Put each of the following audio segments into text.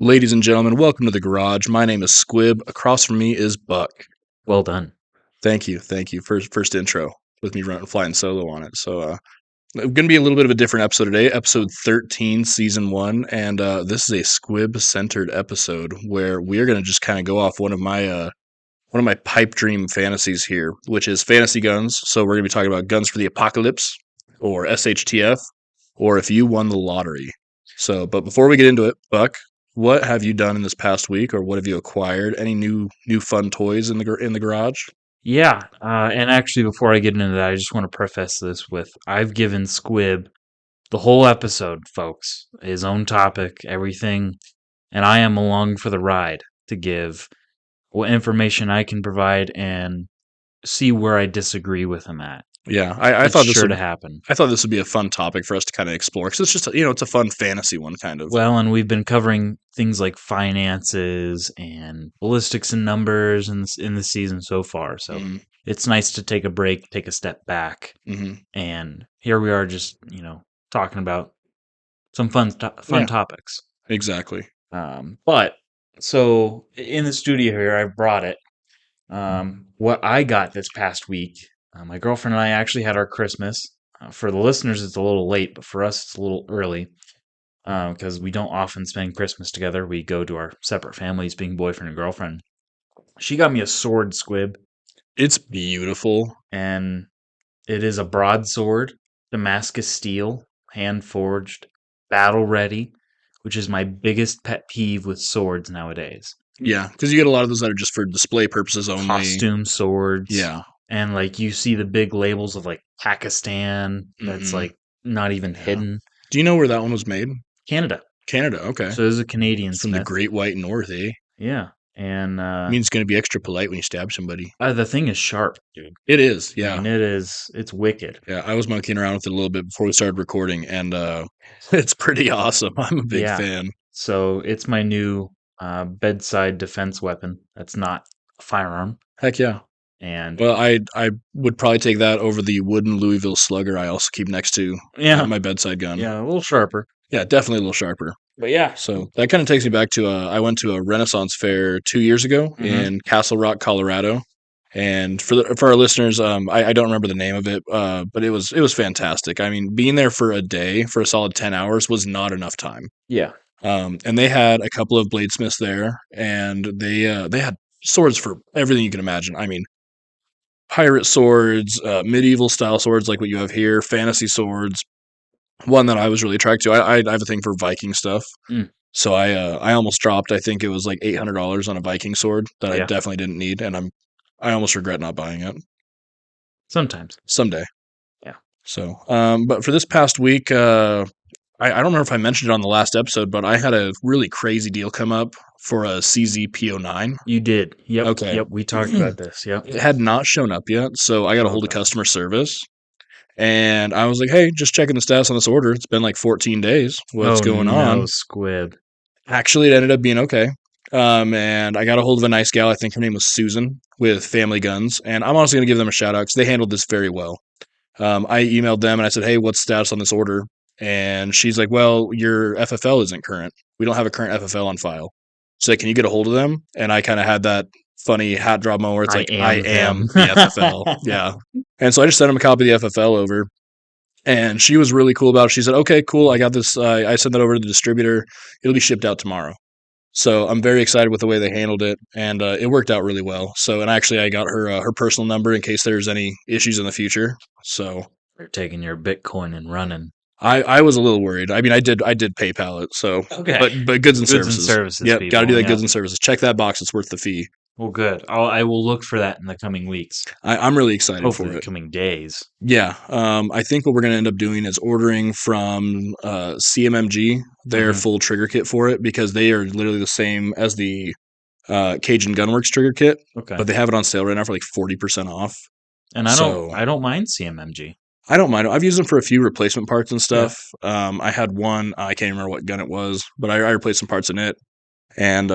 Ladies and gentlemen, welcome to the garage. My name is Squib. Across from me is Buck. Well done. Thank you. First intro with me running flying solo on it. So going to be a little bit of a different episode today, episode 13, season 1, and this is a Squib centered episode where we are going to just kind of go off one of my pipe dream fantasies here, which is fantasy guns. So we're going to be talking about guns for the apocalypse, or SHTF, or if you won the lottery. So, but before we get into it, Buck, what have you done in this past week, or what have you acquired? Any new fun toys in the garage? Yeah, and actually, before I get into that, I just want to preface this with I've given Squib the whole episode, folks, his own topic, everything, and I am along for the ride to give what information I can provide and see where I disagree with him at. Yeah, I It's thought this sure would to happen. I thought this would be a fun topic for us to kind of explore because it's just it's a fun fantasy one kind of. Well, and we've been covering things like finances and ballistics and numbers in the season so far, so Mm-hmm. it's nice to take a break, take a step back. Mm-hmm. And here we are just, talking about some fun Yeah, topics. exactly. But so in the studio here, I've brought it. What I got this past week, my girlfriend and I actually had our Christmas. For the listeners, it's a little late, but for us, it's a little early because we don't often spend Christmas together. We go to our separate families, being boyfriend and girlfriend. She got me a sword, Squib, It's beautiful. and it is a broadsword, Damascus steel, hand forged, battle ready, which is my biggest pet peeve with swords nowadays. Yeah, because you get a lot of those that are just for display purposes only. Costume swords. Yeah. And like you see the big labels of like Pakistan that's Mhm. like not even hidden. Do you know where that one was made? Canada. Canada. Okay. So this is a Canadian It's from the smith. Great White North, eh? Yeah. And Means it's going to be extra polite when you stab somebody. the thing is sharp, dude. It is, I yeah. mean, it's wicked. Yeah, I was monkeying around with it a little bit before we started recording, and it's pretty awesome. I'm a big Yeah. fan. So it's my new bedside defense weapon. That's not a firearm. Heck yeah. And Well, I would probably take that over the wooden Louisville Slugger I also keep next to yeah, my bedside gun. yeah, a little sharper. Yeah, definitely a little sharper. But yeah, So that kind of takes me back to I went to a Renaissance fair 2 years ago in Castle Rock, Colorado. And for our listeners, I don't remember the name of it, but it was fantastic. I mean, being there for a day for a solid 10 hours was not enough time. yeah. And they had a couple of bladesmiths there, and they had swords for everything you can imagine. I mean, pirate swords, medieval style swords like what you have here, fantasy swords. One that I was really attracted to. I have a thing for Viking stuff. Mm. So I almost dropped. I think it was like $800 on a Viking sword that I Yeah. definitely didn't need, and I almost regret not buying it. Sometimes. Someday. Yeah. So, but for this past week, I don't remember if I mentioned it on the last episode, but I had a really crazy deal come up for a CZ-P09. You did. Yep. Okay. Yep. We talked about this. Yep. It had not shown up yet, so I got a hold of Okay. customer service. And I was like, hey, just checking the status on this order. It's been like 14 days. What's going on? Squib. Actually, it ended up being okay. And I got a hold of a nice gal. I think her name was Susan with Family Guns. And I'm honestly going to give them a shout out because they handled this very well. I emailed them and I said, hey, what's the status on this order? And she's like, well, your FFL isn't current. We don't have a current FFL on file. So can you get a hold of them? And I kind of had that funny hat drop moment where it's like, I am the FFL. Yeah. And so I just sent him a copy of the FFL over. And she was really cool about it. She said, okay, cool. I got this. I sent that over to the distributor. It'll be shipped out tomorrow. So I'm very excited with the way they handled it. And it worked out really well. So, and actually I got her personal number in case there's any issues in the future. So You're taking your Bitcoin and running. I was a little worried. I mean, I did PayPal it. So, Okay. but goods and Goods and services. services, Yep. Got to do people, that yeah. goods and services. Check that box. It's worth the fee. Well, good. I will look for that in the coming weeks. I'm really excited Hopefully, for the it. coming days. Yeah. I think what we're going to end up doing is ordering from CMMG their full trigger kit for it because they are literally the same as the Cajun Gunworks trigger kit, Okay. but they have it on sale right now for like 40% off. And I don't mind CMMG. I don't mind. I've used them for a few replacement parts and stuff. I had one, I can't remember what gun it was, but I replaced some parts in it. And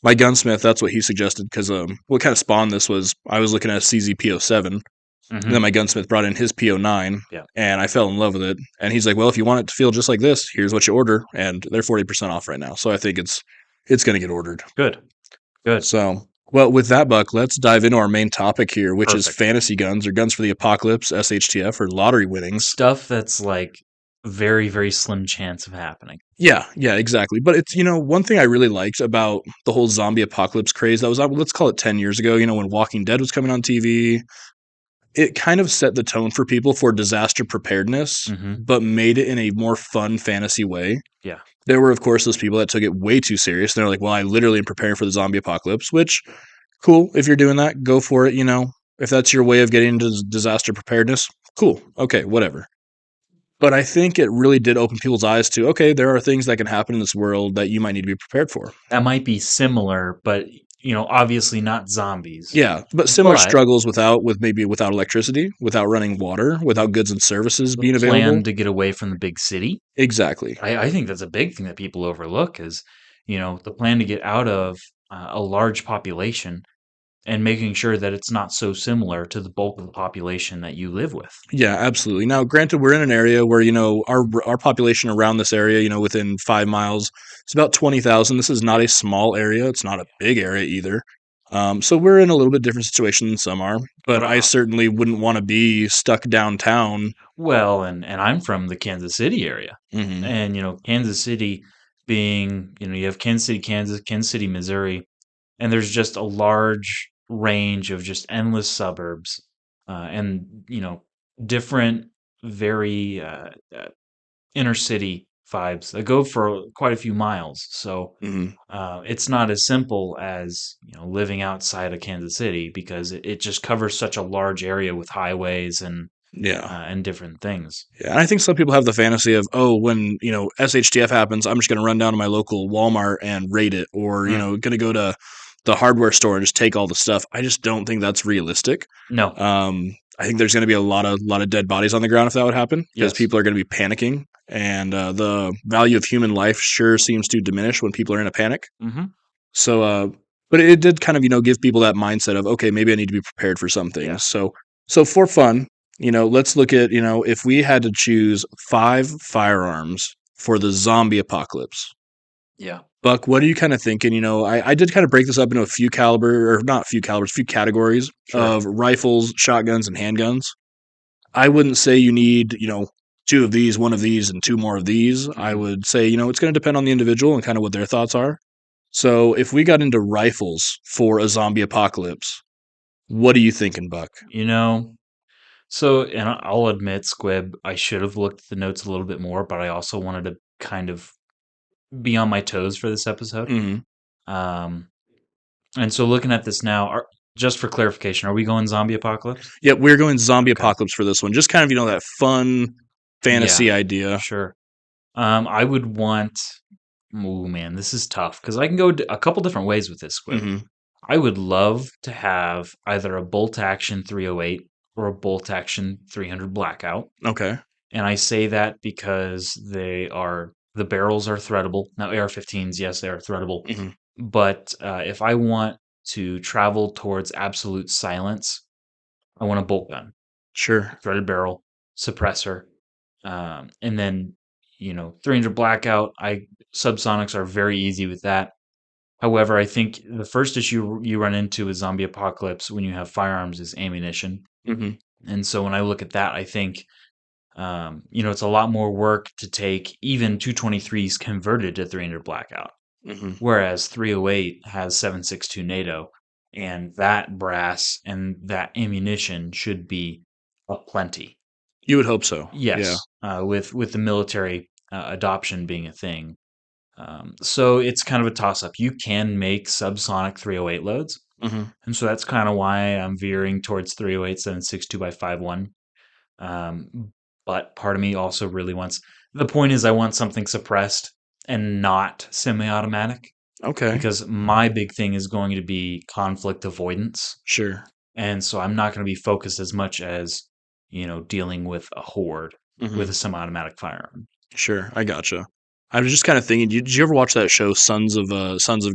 my gunsmith, that's what he suggested because what kind of spawned this was I was looking at a CZ-P07. And then my gunsmith brought in his P09, and I fell in love with it. And he's like, well, if you want it to feel just like this, here's what you order. And they're 40% off right now. So I think it's it's going to get ordered. Good. Good. So, well, with that, Buck, let's dive into our main topic here, which is Perfect. fantasy guns or guns for the apocalypse, SHTF, or lottery winnings. Stuff that's like very, very slim chance of happening. Yeah, yeah, exactly. But it's, one thing I really liked about the whole zombie apocalypse craze that was, let's call it 10 years ago, when Walking Dead was coming on TV, it kind of set the tone for people for disaster preparedness, Hmm. but made it in a more fun fantasy way. Yeah. There were, of course, those people that took it way too serious. They're like, well, I literally am preparing for the zombie apocalypse, which, cool. If you're doing that, go for it. If that's your way of getting into disaster preparedness, cool. Okay, whatever. But I think it really did open people's eyes to, okay, there are things that can happen in this world that you might need to be prepared for. That might be similar, but obviously not zombies. Yeah, but similar But struggles without electricity, without running water, without goods and services the being available. plan to get away from the big city. Exactly. I think that's a big thing that people overlook is, the plan to get out of a large population and making sure that it's not so similar to the bulk of the population that you live with. Yeah, absolutely. Now, granted, we're in an area where our population around this area, within 5 miles, it's about 20,000. This is not a small area. It's not a big area either. So we're in a little bit different situation than some are. But But I certainly wouldn't want to be stuck downtown. well, and I'm from the Kansas City area, Hmm. and Kansas City being you have Kansas City, Kansas, Kansas City, Missouri, and there's just a large range of just endless suburbs, and different, very inner city vibes that go for quite a few miles. So Hmm. it's not as simple as living outside of Kansas City because it just covers such a large area with highways Yeah. and different things. Yeah, and I think some people have the fantasy of, oh, when SHTF happens, I'm just going to run down to my local Walmart and raid it, or Mm, going to go to the hardware store and just take all the stuff. I just don't think that's realistic. no. I think there's going to be a lot of dead bodies on the ground if that would happen, because Yes. people are going to be panicking, and the value of human life sure seems to diminish when people are in a panic. Hmm. So, but it did kind of give people that mindset of, okay, maybe I need to be prepared for some Yeah. things. So for fun, let's look at if we had to choose 5 firearms for the zombie apocalypse. Yeah. Buck, what are you kind of thinking? I did kind of break this up into a few caliber, or not few calibers, few categories Sure. of rifles, shotguns, and handguns. I wouldn't say you need, two of these, one of these, and two more of these. I Hmm. would say, it's going to depend on the individual and kind of what their thoughts are. So if we got into rifles for a zombie apocalypse, what are you thinking, Buck? You know, so, and I'll admit, Squib, I should have looked at the notes a little bit more, but I also wanted to kind of be on my toes for this episode. Hmm. Um, and so looking at this now, just for clarification, are we going zombie apocalypse? Yeah, we're going zombie Okay. apocalypse for this one. Just kind of, that fun Yeah, fantasy idea. sure. I would want. Oh man, this is tough because I can go a couple different ways with this Squib. Hmm. I would love to have either a bolt action 308 or a bolt action 300 blackout. Okay. And I say that because the barrels are threadable. Now AR-15s, yes, they are threadable. Hmm. But if I want to travel towards absolute silence, I want a bolt gun, Sure. threaded barrel, suppressor, and then 300 blackout. I Subsonics are very easy with that. However, I think the first issue you run into with zombie apocalypse when you have firearms is ammunition. Hmm. And so when I look at that, I think it's a lot more work to take even 223s converted to 300 blackout, Hmm. whereas 308 has 7.62 NATO, and that brass and that ammunition should be aplenty. You would hope so. Yeah. Yes, with the military adoption being a thing. So it's kind of a toss up. You can make subsonic 308 loads, Hmm. and so that's kind of why I'm veering towards 308 7.62 by 5.1. But part of me also really wants the point is I want something suppressed and not semi-automatic Okay. because my big thing is going to be conflict avoidance. Sure. And so I'm not going to be focused as much as, dealing with a horde with Hmm. a semi-automatic firearm. Sure. I gotcha. I was just kind of thinking, did you ever watch that show Sons of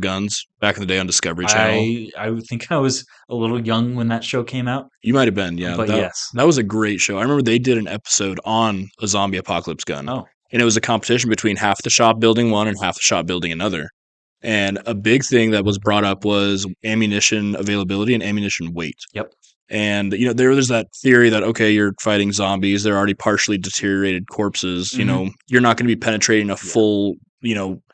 Guns back in the day on Discovery Channel? I would think I was a little young when that show came out, You might have been, yeah. but That yes. that was a great show. I remember they did an episode on a zombie apocalypse gun, Oh, and it was a competition between half the shop building one and half the shop building another. And a big thing that was brought up was ammunition availability and ammunition weight. Yep. And there's that theory that okay, you're fighting zombies, they're already partially deteriorated corpses. Mhm. You're not going to be penetrating a Yeah. full,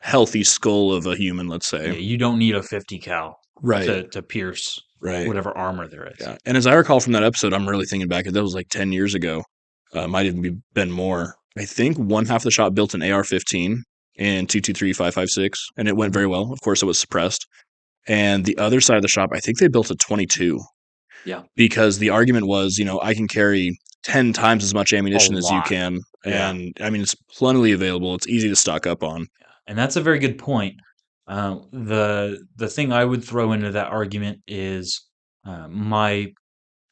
healthy skull of a human, let's say. Yeah, you don't need a 50 cal Right, to pierce right. whatever armor there is. Yeah. And as I recall from that episode, I'm really thinking back, that was like 10 years ago. Might even been more. I think one half of the shop built an AR-15 and 223-556, and it went Mhm. very well. Of course, it was suppressed. And the other side of the shop, I think they built a 22 Yeah. because the argument was, I can carry 10 times as much A ammunition as you lot. can. Yeah. And I mean, it's plentifully available. It's easy to stock up on. And that's a very good point. The thing I would throw into that argument is my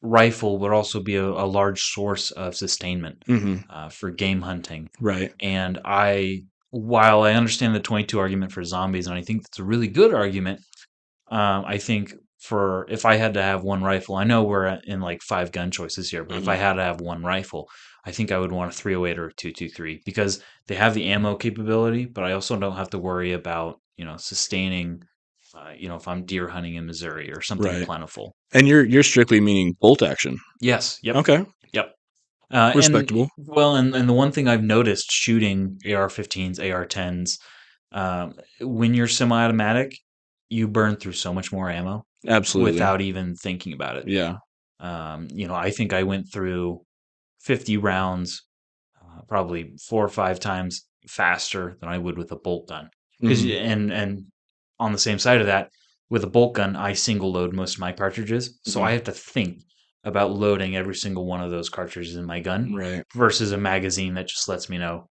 rifle would also be a large source of sustainment Hmm. for game hunting. Right. And while I understand the 22 argument for zombies, and I think that's a really good argument, I think for if I had to have one rifle, I know we're in like 5 gun choices here, but if I Hmm. had to have one rifle, I think I would want a 308 or a 223 because they have the ammo capability, but I also don't have to worry about, sustaining, if I'm deer hunting in Missouri or something Right. plentiful. And you're strictly meaning bolt action. Yes. Yep. Okay. Yep. And Respectable. well, and the one thing I've noticed shooting AR-15s, AR-10s, when you're semi-automatic, you burn through so much more ammo Absolutely. without even thinking about it. Yeah. I think I went through 50 rounds probably 4 or 5 times faster than I would with a bolt gun. Because Hmm. and on the same side of that, with a bolt gun, I single load most of my cartridges, so I Hmm. have to think about loading every single one of those cartridges in my gun Right. versus a magazine that just lets me know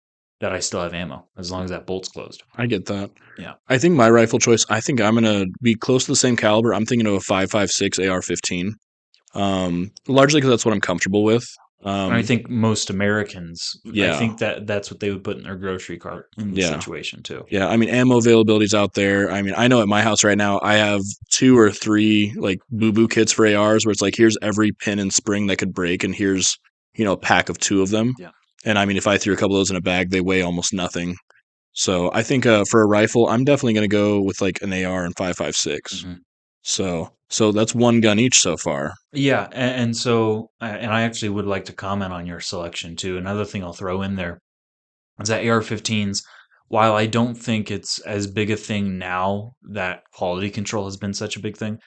that I still have ammo as long as that bolt's closed. I get that. Yeah. I think my rifle choice, I think I'm gonna be close to the same caliber. I'm thinking of a 5.56 AR-15. Largely because that's what I'm comfortable with. And I Um, think most Americans, I yeah, think that's what they would put in their grocery cart in this yeah, situation too. yeah. I mean, ammo availability's out there. I mean, I know at my house right now, I have 2 or 3 like boo boo kits for ARs where it's like, here's every pin and spring that could break, and here's a pack of 2 of them. Yeah. And I mean, if I threw a couple of those in a bag, they weigh almost nothing. So I think for a rifle, I'm definitely gonna go with like an AR and 5.56. Mhm. So that's one gun each so far. Yeah, and so, and I actually would like to comment on your selection too. Another thing I'll throw in there is that AR-15s, while I don't think it's as big a thing now that quality control has been such a big thing,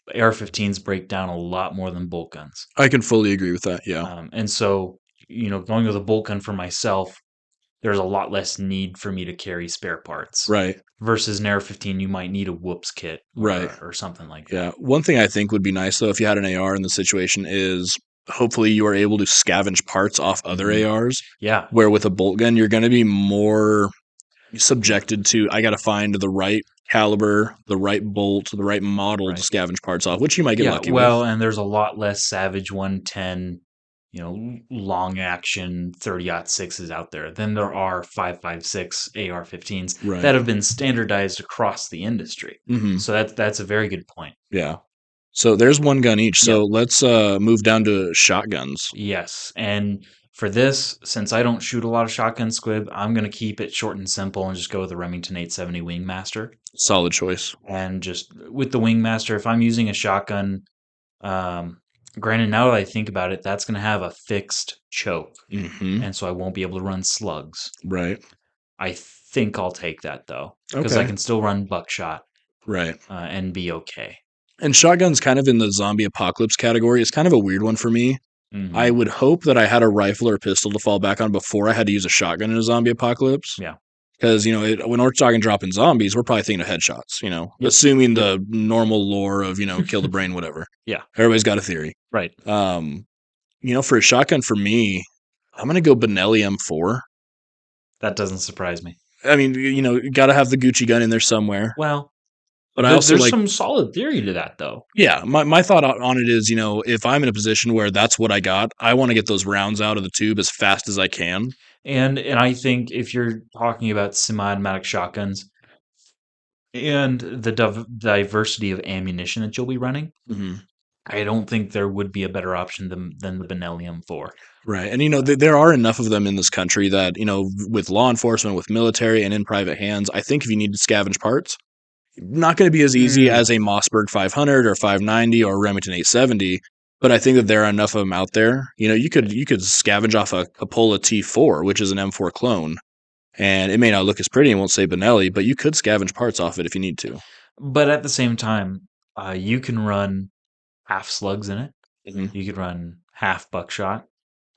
but AR-15s break down a lot more than bolt guns. I can fully agree with that. Yeah. And so, going with a bolt gun for myself, there's a lot less need for me to carry spare parts. Right. Versus an AR-15, you might need a whoops kit Right. or something like Yeah. that. One thing I think would be nice though, if you had an AR in the situation, is hopefully you are able to scavenge parts off other Mhm. ARs. Yeah, Where with a bolt gun, you're going to be more subjected to, I got to find the right caliber, the right bolt, the right model to right. scavenge parts off, which you might get Yeah, lucky with. well, and there's a lot less Savage 110, long action 30-06s out there than there are 5.56 AR-15s Right. that have been standardized across the industry. Hmm. So that's a very good point. Yeah. So there's one gun each. Yep. So let's move down to shotguns. Yes, and for this, since I don't shoot a lot of shotgun squib, I'm gonna keep it short and simple and just go with the Remington 870 Wingmaster. Solid choice. And just with the Wingmaster, if I'm using a shotgun, um, granted, now that I think about it, that's going to have a fixed choke, Hmm. and so I won't be able to run slugs. Right. I think I'll take that though, because I Okay. can still run buckshot Right. and be okay. And shotgun's kind of in the zombie apocalypse category. It's kind of a weird one for me. I Hmm. would hope that I had a rifle or pistol to fall back on before I had to use a shotgun in a zombie apocalypse. Yeah. Because, when we're talking dropping zombies, we're probably thinking of headshots, Yep. assuming Yep. the normal lore of, kill the brain, whatever. Yeah. Everybody's got a theory. Right. For a shotgun for me, I'm going to go Benelli M4. That doesn't surprise me. I mean, you got to have the Gucci gun in there somewhere. Well, But I also there's like, some solid theory to that though. yeah, my thought on it is, if I'm in a position where that's what I got, I want to get those rounds out of the tube as fast as I can. And I think if you're talking about semi-automatic shotguns and the diversity of ammunition that you'll be running, Hmm. I don't think there would be a better option than the Benelli M4. Right. And, there are enough of them in this country that, with law enforcement, with military, and in private hands, I think if you need to scavenge parts, Not going to be as easy Mm. as a Mossberg 500 or 590 or Remington 870, but I think that there are enough of them out there. You could scavenge off a Coppola T4, which is an M4 clone, and it may not look as pretty and won't say Benelli, but you could scavenge parts off it if you need to. But at the same time, you can run half slugs in it. Hmm. You could run half buckshot.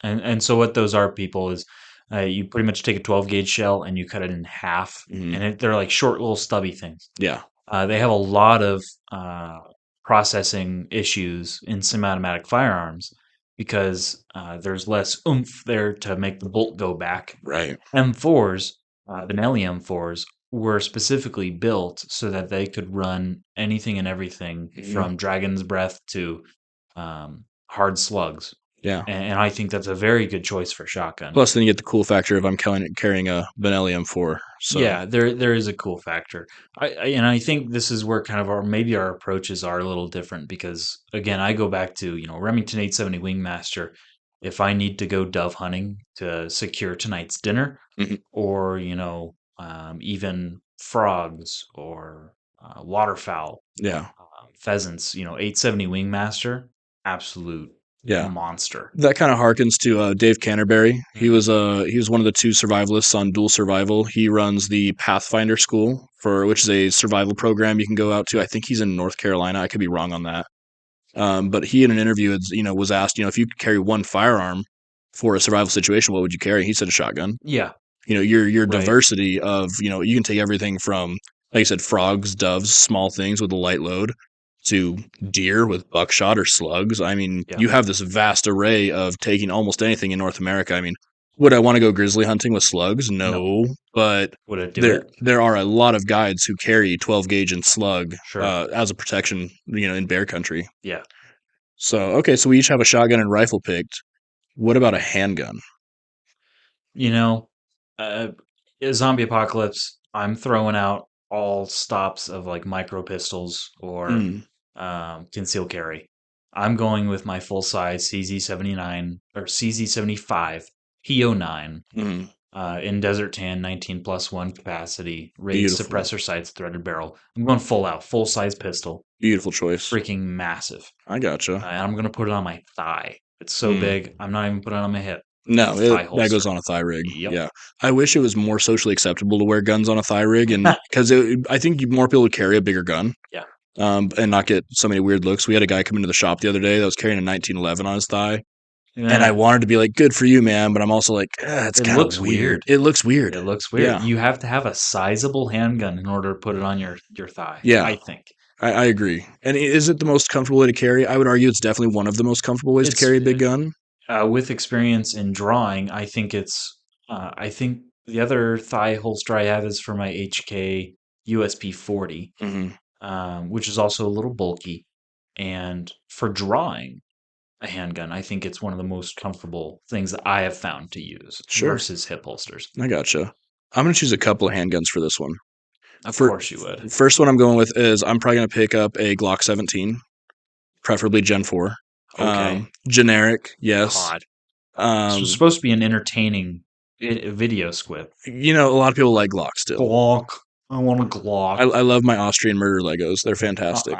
And so what those are, people, is you pretty much take a 12 gauge shell and you cut it in half, Hmm. and they're like short little stubby things. Yeah. They have a lot of uh, processing issues in semi-automatic firearms because there's less oomph there to make the bolt go back. Right. M4s, Benelli M4s, were specifically built so that they could run anything and everything Hmm. from Dragon's Breath to hard slugs. Yeah. And I think that's a very good choice for shotgun. Plus, then you get the cool factor of I'm carrying a Benelli M4. So, Yeah, there is a cool factor. And I think this is where kind of maybe our approaches are a little different because again, I go back to, Remington 870 Wingmaster. If I need to go dove hunting to secure tonight's dinner, mhm, or even frogs or waterfowl, yeah, pheasants, 870 Wingmaster, absolute yeah. monster. That kind of harkens to Dave Canterbury. He Hmm. was he was one of the two survivalists on Dual Survival. He runs the Pathfinder School which is a survival program you can go out to. I think he's in North Carolina. I could be wrong on that. But he in an interview was asked, if you could carry one firearm for a survival situation, what would you carry? He said a shotgun. Yeah, Your right. diversity of you can take everything from, like I said, frogs, doves, small things with a light load, to deer with buckshot or slugs. I mean, Yeah. you have this vast array of taking almost anything in North America. I mean, would I want to go grizzly hunting with slugs? No. No, but Would it do there it? there are a lot of guides who carry 12 gauge and slug Sure. as a protection, in bear country. Yeah. So okay, so we each have a shotgun and rifle picked. What about a handgun? You know, uh, zombie apocalypse, I'm throwing out all stops of like micro pistols or Mm, concealed carry. I'm going with my full size CZ79 or CZ75 P09 mm, in Desert Tan 19 plus 1 capacity, raised beautiful, suppressor sights, threaded barrel. I'm going full out, full size pistol, beautiful choice. freaking massive. I gotcha. And I'm going to put it on my thigh. It's so Mm. big, I'm not even putting it on my hip. No, Thigh that goes holster. on a thigh rig. Yep. Yeah, I wish it was more socially acceptable to wear guns on a thigh rig, and because I think more people would carry a bigger gun, Yeah. and not get so many weird looks. We had a guy come into the shop the other day that was carrying a 1911 on his thigh, and I Yeah. wanted to be like, "Good for you, man," but I'm also like, "It's It kind of looks weird. weird. It looks weird." It looks weird. Yeah, You have to have a sizable handgun in order to put it on your thigh, yeah, I think. I agree. And is it the most comfortable way to carry? I would argue it's definitely one of the most comfortable ways to It's carry a big gun. with experience in drawing, I think the other thigh holster I have is for my HK USP 40, Hmm. which is also a little bulky. And for drawing a handgun, I think it's one of the most comfortable things that I have found to use Sure, versus hip holsters. I gotcha. I'm gonna choose a couple of handguns for this one. Of For course you would. first one I'm going with is I'm probably gonna pick up a Glock 17, preferably Gen 4. Okay. Generic, yes. God. This was Um, supposed to be an entertaining video squib. a lot of people like Glock still. Glock. I want a Glock. I love my Austrian murder Legos. They're fantastic.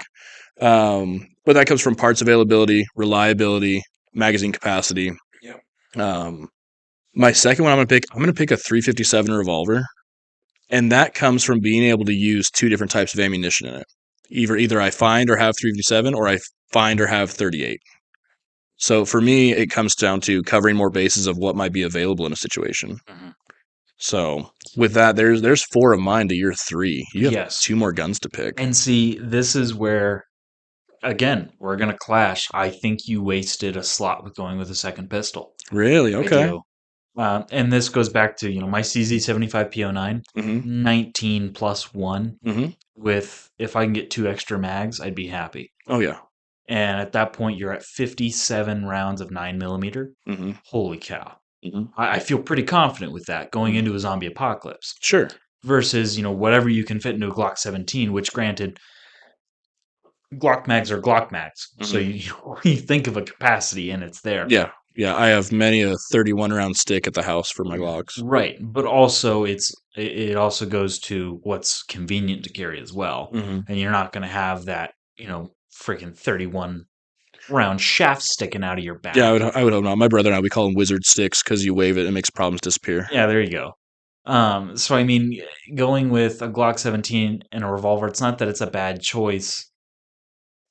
Uh-uh. But that comes from parts availability, reliability, magazine capacity. Yep. Um, my second one I'm gonna pick a 357 revolver, and that comes from being able to use two different types of ammunition in it. Either I find or have 357, or I find or have 38. So for me, it comes down to covering more bases of what might be available in a situation. Mhm. So with that, there's four of mine to your three. You have Yes. two more guns to pick. And see, this is where, again, we're going to clash. I think you wasted a slot with going with a second pistol. Really? I Okay. do. And this goes back to, my CZ75 P09, Mm-hmm. 19 plus 1. Mm-hmm. With, if I can get 2 extra mags, I'd be happy. Oh yeah. And at that point, you're at 57 rounds of 9mm. Mm-hmm. Holy cow. Mm-hmm. I feel pretty confident with that going into a zombie apocalypse Sure. versus, whatever you can fit into a Glock 17, which granted, Glock mags are Glock mags. So Mm-hmm. you, you think of a capacity and it's there. Yeah. Yeah, I have many a 31 round stick at the house for my Glocks. Right, but also it also goes to what's convenient to carry as well, Hmm. and you're not going to have that freaking 31 round shaft sticking out of your Yeah, back. I would hope not. My brother and I, we call them wizard sticks because you wave it, it makes problems disappear. Yeah, there you go. So I mean, going with a Glock 17 and a revolver, it's not that it's a bad choice.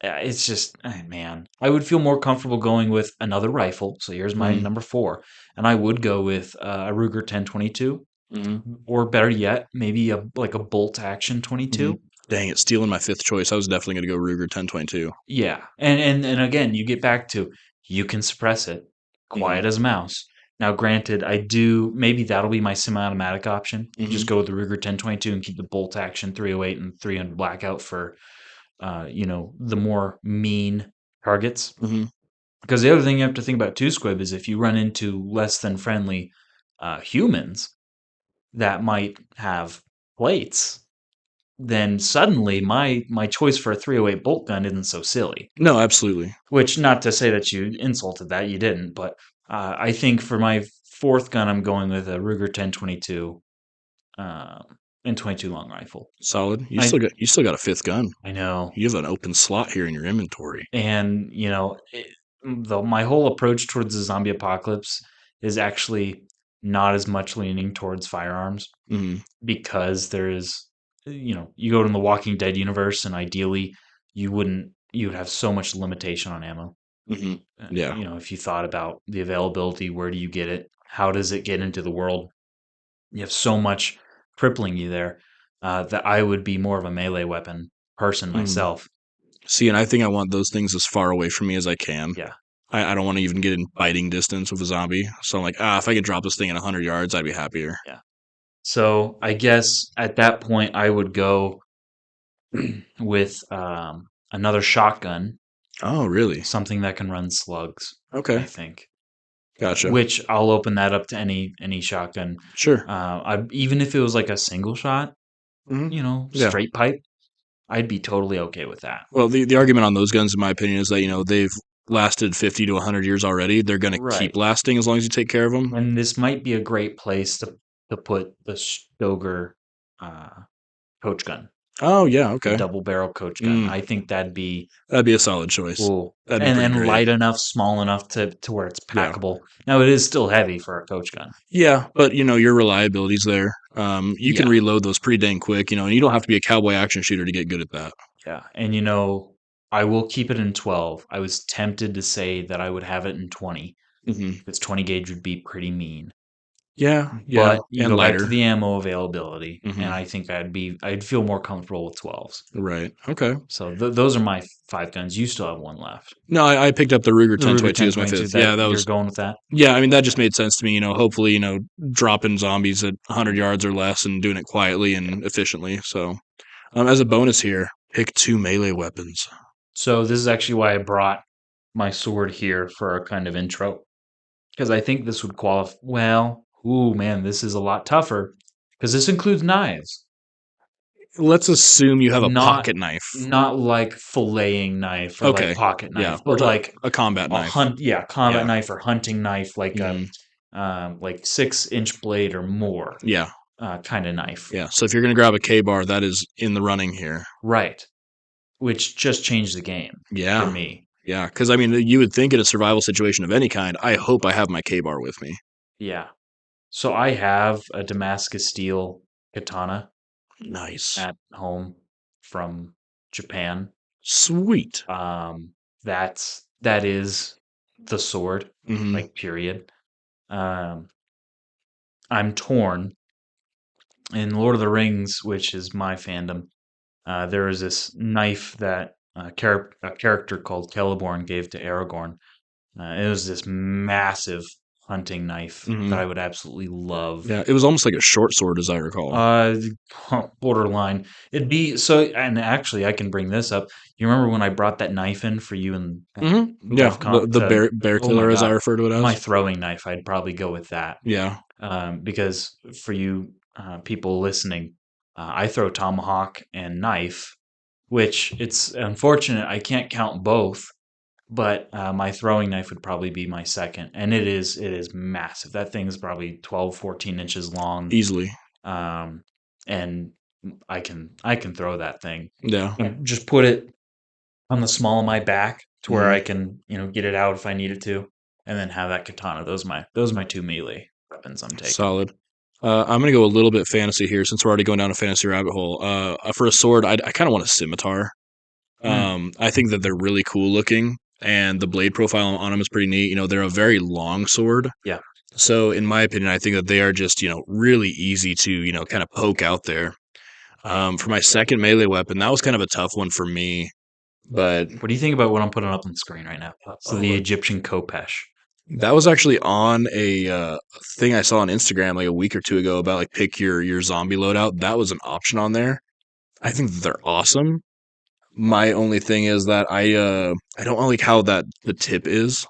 It's just, man, I would feel more comfortable going with another rifle. So here's my Hmm. number four, and I would go with a Ruger 1022, Hmm. or better yet, maybe a bolt action Hmm. 22. Dang it, stealing my fifth choice. I was definitely going to go Ruger 1022. Yeah, and again, you get back to you can suppress it, Hmm. quiet as a mouse. Now, granted, I do maybe that'll be my semi-automatic option. Just Hmm. go with the Ruger 1022 and keep the bolt action 308 and 300 blackout for the more mean targets. Hmm. Because the other thing you have to think about too, Squib, is if you run into less than friendly humans that might have plates, then suddenly my choice for a 308 bolt gun isn't so silly. No, absolutely. Which, not to say that you insulted that, you didn't, but I think for my fourth gun, I'm going with a Ruger 1022 and 22 long rifle. Solid. I You still got a fifth gun. I know, You have an open slot here in your inventory. and my whole approach towards the zombie apocalypse is actually not as much leaning towards firearms Hmm. because you go to the Walking Dead universe, and ideally you would have so much limitation on ammo. Hmm. Yeah. If you thought about the availability, where do you get it? How does it get into the world? You have so much crippling you there that I would be more of a melee weapon person Hmm. myself. See, and I think I want those things as far away from me as I can. Yeah, I don't want to even get in biting distance with a zombie. So I'm like, if I could drop this thing at 100 yards, I'd be happier. yeah. So I guess at that point I would go with another shotgun, Oh, really? something that can run slugs. I Okay. think, Gotcha. which I'll open that up to any shotgun. Sure. Even if it was like a single shot, Hmm. Yeah. straight pipe, I'd be totally okay with that. Well, the argument on those guns, in my opinion, is that, they've lasted 50 to 100 years already. They're going to keep Right. lasting as long as you take care of them. And this might be a great place to put the Stoger uh, coach gun, Oh, yeah. the Okay. double barrel coach gun. Mm, I think that'd be that'd be a solid choice. cool That'd be and pretty and great. light enough, small enough to where it's Yeah. packable. Now it is still heavy for a coach gun. Yeah, but your reliability's there. You can Yeah, reload those pretty dang quick, and you don't have to be a cowboy action shooter to get good at that. yeah. And I will keep it in 12. I was tempted to say that I would have it in 20 Hmm. because 20 gauge would be pretty mean. Yeah, yeah, But you and go back to lighter. the ammo availability, and Hmm. I think I'd feel more comfortable with 12s. Right. Okay. So those are my five guns. You still have one left. No, I picked up the Ruger The Ruger 1022 as my 1022. fifth. That Yeah, that you're was. going with that? Yeah, I mean that just made sense to me. Hopefully, dropping zombies at 100 yards or less and doing it quietly Yeah. and efficiently. So, as a bonus here, pick two melee weapons. So this is actually why I brought my sword here for our kind of intro, because I think this would qualify. Well, ooh man, this is a lot tougher because this includes knives, Let's assume you have a not pocket knife. not like filleting knife or like Okay. pocket Yeah, knife, we're but talking like a combat a knife. combat Yeah. knife or hunting knife, like a Hmm. like 6-inch blade or more Yeah. kind of knife. Yeah. So if you're gonna grab a K bar, that is in the running here. Right. Which just changed the game for Yeah. me. Yeah. Because I mean, you would think in a survival situation of any kind, I hope I have my K bar with me. Yeah. So I have a Damascus steel katana Nice. at home from Japan. Sweet. Um, that is the sword, Hmm. like period. Um, I'm torn in Lord of the Rings, which is my fandom. There is this knife that a character called Celeborn gave to Aragorn. It was this massive hunting knife that Hmm. I would absolutely love. Yeah. It was almost like a short sword, as I recall. Uh, Borderline. It'd be so, and actually, I can bring this up. You remember when I brought that knife in for you and Hmm. Yeah. DEF CON The to? bear Oh my killer, as I god, refer to it my as. throwing knife. I'd probably go with that. Yeah. Because for you people listening, I throw tomahawk and knife, which it's unfortunate I can't count both But my throwing knife would probably be my second, and it is massive. That thing is probably 12, 14 inches long, Easily. um, and I can throw that thing. Yeah. And just put it on the small of my back to where Hmm. I can get it out if I needed to, and then have that katana. Those are my two melee weapons I'm taking. Solid. I'm gonna go a little bit fantasy here since we're already going down a fantasy rabbit hole. For a sword, I kind of want a scimitar. Mm, I think that they're really cool looking, and the blade profile on them is pretty neat. They're a very long sword, yeah. so in my opinion, I think that they are just really easy to kind of poke out there. For my second melee weapon, that was kind of a tough one for me, but What do you think about what I'm putting up on the screen right now? So the oh, Egyptian Kopesh. that was actually on a thing I saw on Instagram like a week or two ago about like pick your zombie loadout. That was an option on there. I think that they're awesome. My only thing is that I don't like how that the tip is.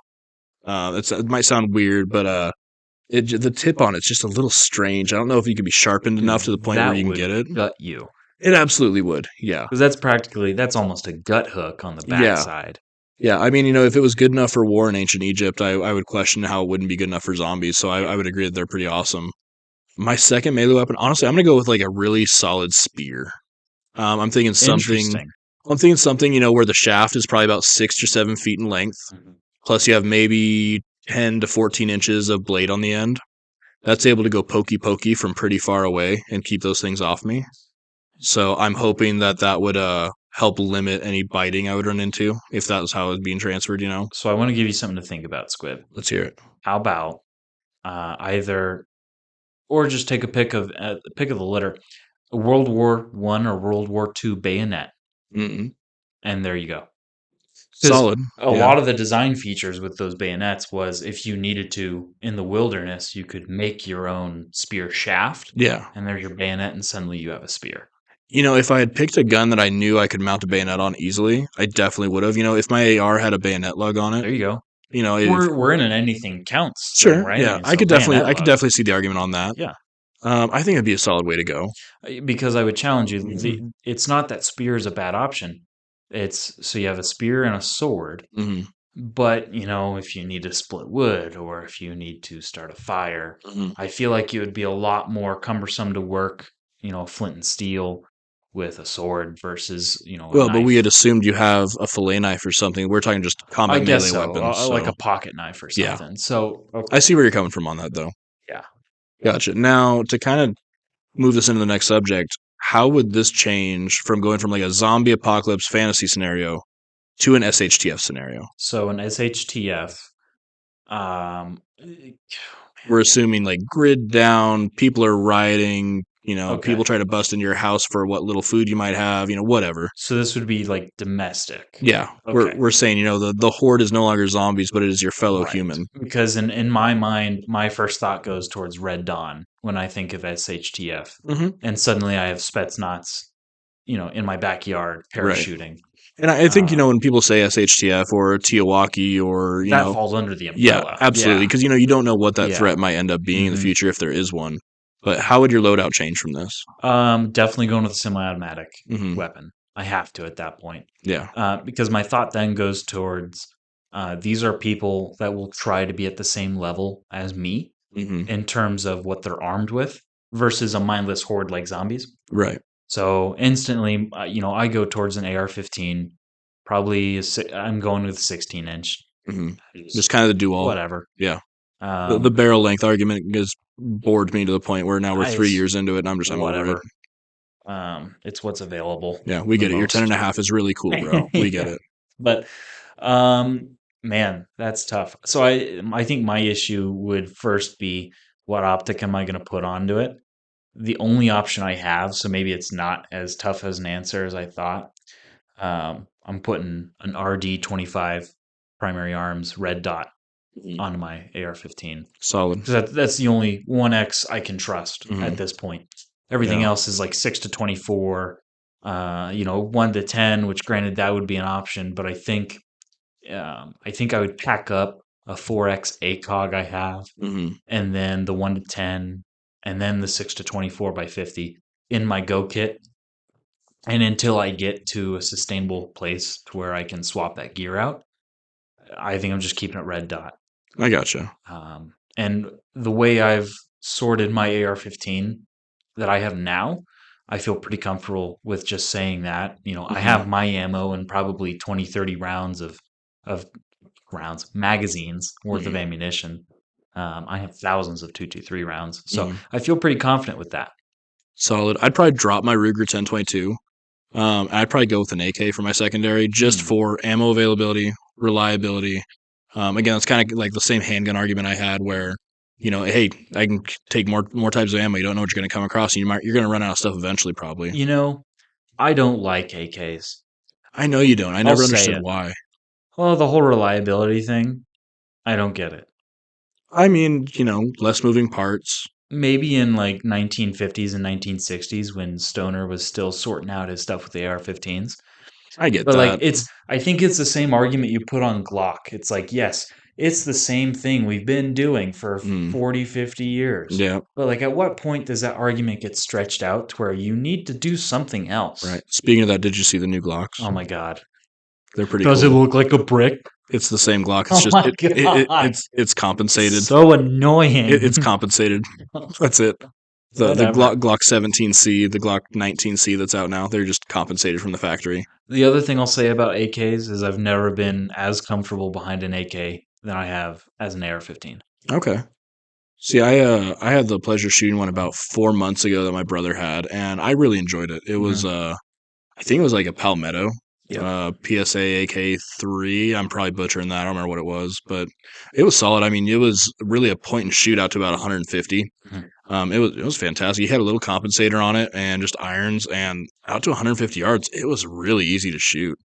It might sound weird, but the tip on it's just a little strange. I don't know if you can be sharpened enough to the Dude, point where that you can would get it. gut you. It absolutely would. Yeah. Because that's almost a gut hook on the Yeah. backside. Yeah. I mean, if it was good enough for war in ancient Egypt, I would question how it wouldn't be good enough for zombies. So I would agree that they're pretty awesome. My second melee weapon, honestly, I'm gonna go with like a really solid spear. I'm thinking something. Interesting. I'm thinking something, where the shaft is probably about 6 or 7 feet in length. Mhm. Plus, you have maybe 10 to 14 inches of blade on the end. That's able to go pokey pokey from pretty far away and keep those things off me. So I'm hoping that that would help limit any biting I would run into if that was how it was being transferred. So I want to give you something to think about, Squib. Let's hear it. How about either, or just take a pick of the litter, a World War I or World War II bayonet, Mm-mm. and there you go. Because Solid. a Yeah. lot of the design features with those bayonets was if you needed to in the wilderness, you could make your own spear shaft, Yeah. and there's your bayonet, and suddenly you have a spear. If I had picked a gun that I knew I could mount a bayonet on easily, I definitely would have. If my AR had a bayonet lug on it, There you go. if We're in an anything counts thing, sure, right? I yeah, mean, I so could definitely bayonet I could lug, definitely see the argument on that. yeah. I think it'd be a solid way to go. Because I would challenge you. Hmm. It's not that spear is a bad option. It's so you have a spear and a sword, Hmm. but if you need to split wood or if you need to start a fire, Hmm. I feel like it would be a lot more cumbersome to work, flint and steel with a sword versus, a Well, but we knife. had assumed you have a fillet knife or something. We're talking just I combat guess melee so, weapons. like So a pocket knife or yeah, something. So, I okay, see where you're coming from on that, though. yeah. Gotcha. Now to kind of move this into the next subject, how would this change from going from like a zombie apocalypse fantasy scenario to an SHTF scenario? So an SHTF, We're assuming like grid down, people are rioting, okay. people try to bust into your house for what little food you might have, whatever. So this would be like domestic. Yeah, we're Okay. we're saying, the horde is no longer zombies, but it is your fellow Right. human. Because in my mind, my first thought goes towards Red Dawn when I think of SHTF. Hmm. And suddenly I have Spetsnaz, in my backyard Right. parachuting. And I think, Um, when people say SHTF or Tiawaki or, that falls under the yeah, umbrella. absolutely. Yeah. Because, you don't know what that Yeah. threat might end up being in the Hmm. future if there is one. But how would your loadout change from this? Definitely going with a semi-automatic Hmm. weapon. I have to at that point. Yeah. Because my thought then goes towards these are people that will try to be at the same level as me Hmm. in terms of what they're armed with versus a mindless horde like zombies. Right. So instantly, I go towards an AR-15. Probably I'm going with 16 inch. Hmm. Just kind of the do all. Whatever. Yeah. The Um, barrel length argument has bored me to the point where now we're three it's years into it and I'm over it. whatever. It's what's available Yeah, we the get it. Your 10 and most. a half is really cool, bro. We get Yeah, it. but man, that's tough. So I think my issue would first be what optic am I going to put onto it? The only option I have, so maybe it's not as tough as an answer as I thought. I'm putting an RD-25 primary arms red dot Mhm. onto my AR-15 Solid. because that's the only 1X I can trust Hmm. at this point. Everything Yeah. else is like 6 to 24, 1 to 10, which granted that would be an option, but I think I would pack up a 4X ACOG I have, Hmm. and then the 1 to 10, and then the 6 to 24 by 50 in my go kit. And until I get to a sustainable place to where I can swap that gear out, I think I'm just keeping it red dot. I gotcha. And the way I've sorted my AR-15 that I have now, I feel pretty comfortable with just saying that. I Hmm. have my ammo and probably 20, 30 rounds of magazines worth of Hmm. ammunition. I have thousands of 223 rounds, so Hmm. I feel pretty confident with that. Solid. I'd probably drop my Ruger 1022. I'd probably go with an AK for my secondary, just Hmm. for ammo availability, reliability. Again, it's kind of like the same handgun argument I had, where hey, I can take more types of ammo. You don't know what you're going to come across, and you're going to run out of stuff eventually, probably. You know, I don't like AKs. I know you don't. I I'll never say understood it. why. Well, the whole reliability thing, I don't get it. I mean, less moving parts. Maybe in like 1950s and 1960s when Stoner was still sorting out his stuff with the AR-15s. I get But like that. I think it's the same argument you put on Glock. It's like, yes, it's the same thing we've been doing for Mm, 40, 50 years. yeah, But like at what point does that argument get stretched out to where you need to do something right. else? Speaking of that, did you see the new Glocks? Oh my god. They're pretty Does it cool. look like a brick? It's the same Glock. It's Oh just my god. it's compensated. So annoying. It's compensated. That's it. The Whatever. Glock 17C, the Glock 19C that's out now, they're just compensated from the factory. The other thing I'll say about AKs is I've never been as comfortable behind an AK than I have as an AR-15. Okay. See, I had the pleasure of shooting one about 4 months ago that my brother had, and I really enjoyed it. It was Hmm. I think it was like a Palmetto, Yep. PSA AK-3. I'm probably butchering that. I don't remember what it was, but it was solid. I mean, it was really a point and shoot out to about 150. Mhm. It was fantastic. You had a little compensator on it and just irons, and out to 150 yards, it was really easy to shoot.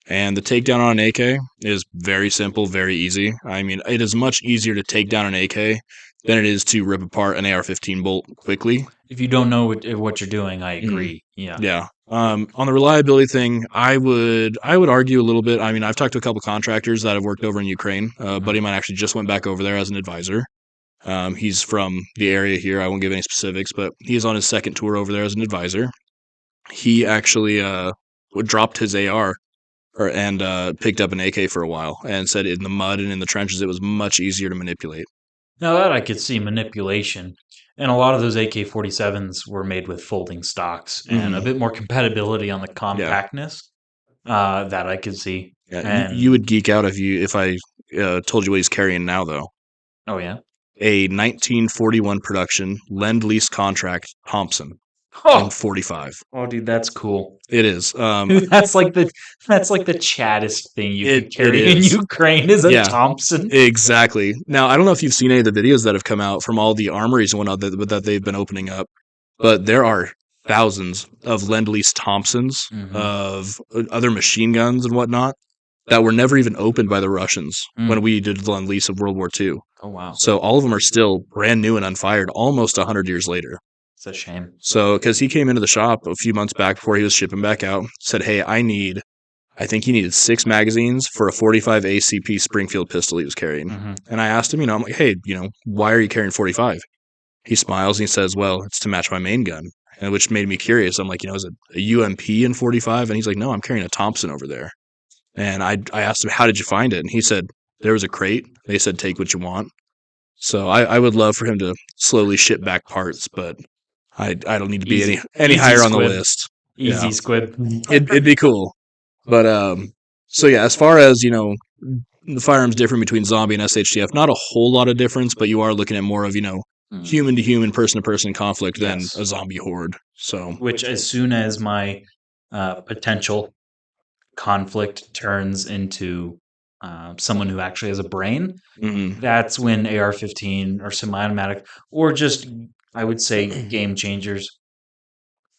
And the takedown on an AK is very simple, very easy. I mean, it is much easier to take down an AK than it is to rip apart an AR-15 bolt quickly. If you don't know what you're doing, I Mhm. agree. Yeah. Yeah. On the reliability thing, I would argue a little bit. I mean, I've talked to a couple contractors that have worked over in Ukraine. A buddy Mhm. of mine actually just went back over there as an advisor. He's from the area here. I won't give any specifics, but he's on his second tour over there as an advisor. He actually dropped his AR and picked up an AK for a while, and said in the mud and in the trenches it was much easier to manipulate. Now that I could see manipulation, and a lot of those AK-47s were made with folding stocks and a Hmm. bit more compatibility on the Yeah, compactness that I could see. yeah. You And would geek out if I told you what he's carrying now, though. oh yeah, A 1941 production Lend-Lease contract Thompson oh M45. oh dude, that's cool. It is. Dude, that's like the chaddest thing you could It carry in is. Ukraine is a Yeah, Thompson. exactly. Now I don't know if you've seen any of the videos that have come out from all the armories and whatnot that they've been opening up, but there are thousands of Lend-Lease Thompsons, Hmm. of other machine guns and whatnot that were never even opened by the Russians when Mm. we did the Lend-Lease of World War II. Oh wow, So all of them are still brand new and unfired almost 100 years later. it's a shame. So, because he came into the shop a few months back before he was shipping back out, said, "Hey, I think he needed 6 magazines for a 45 ACP Springfield pistol he was carrying." Hmm. And I asked him, I'm like, "Hey, why are you carrying 45?" He smiles and he says, "Well, it's to match my main gun." And which made me curious. I'm like, is it a UMP in 45? And he's like, "No, I'm carrying a Thompson over there." And I asked him, "How did you find it?" And he said, "There was a crate. They said, take what you want." So I would love for him to slowly ship back parts, but I don't need to be Easy, any easy higher on the squib, list. easy Yeah, squib. it'd be cool. But so yeah, as far as the firearms different between zombie and SHTF, not a whole lot of difference, but you are looking at more of Mm. human to human, person to person conflict than a Yes. zombie horde. So Which, as soon as my potential conflict turns into someone who actually has a brain, mhm. that's when AR-15 or semi-automatic, or just I would say game changers,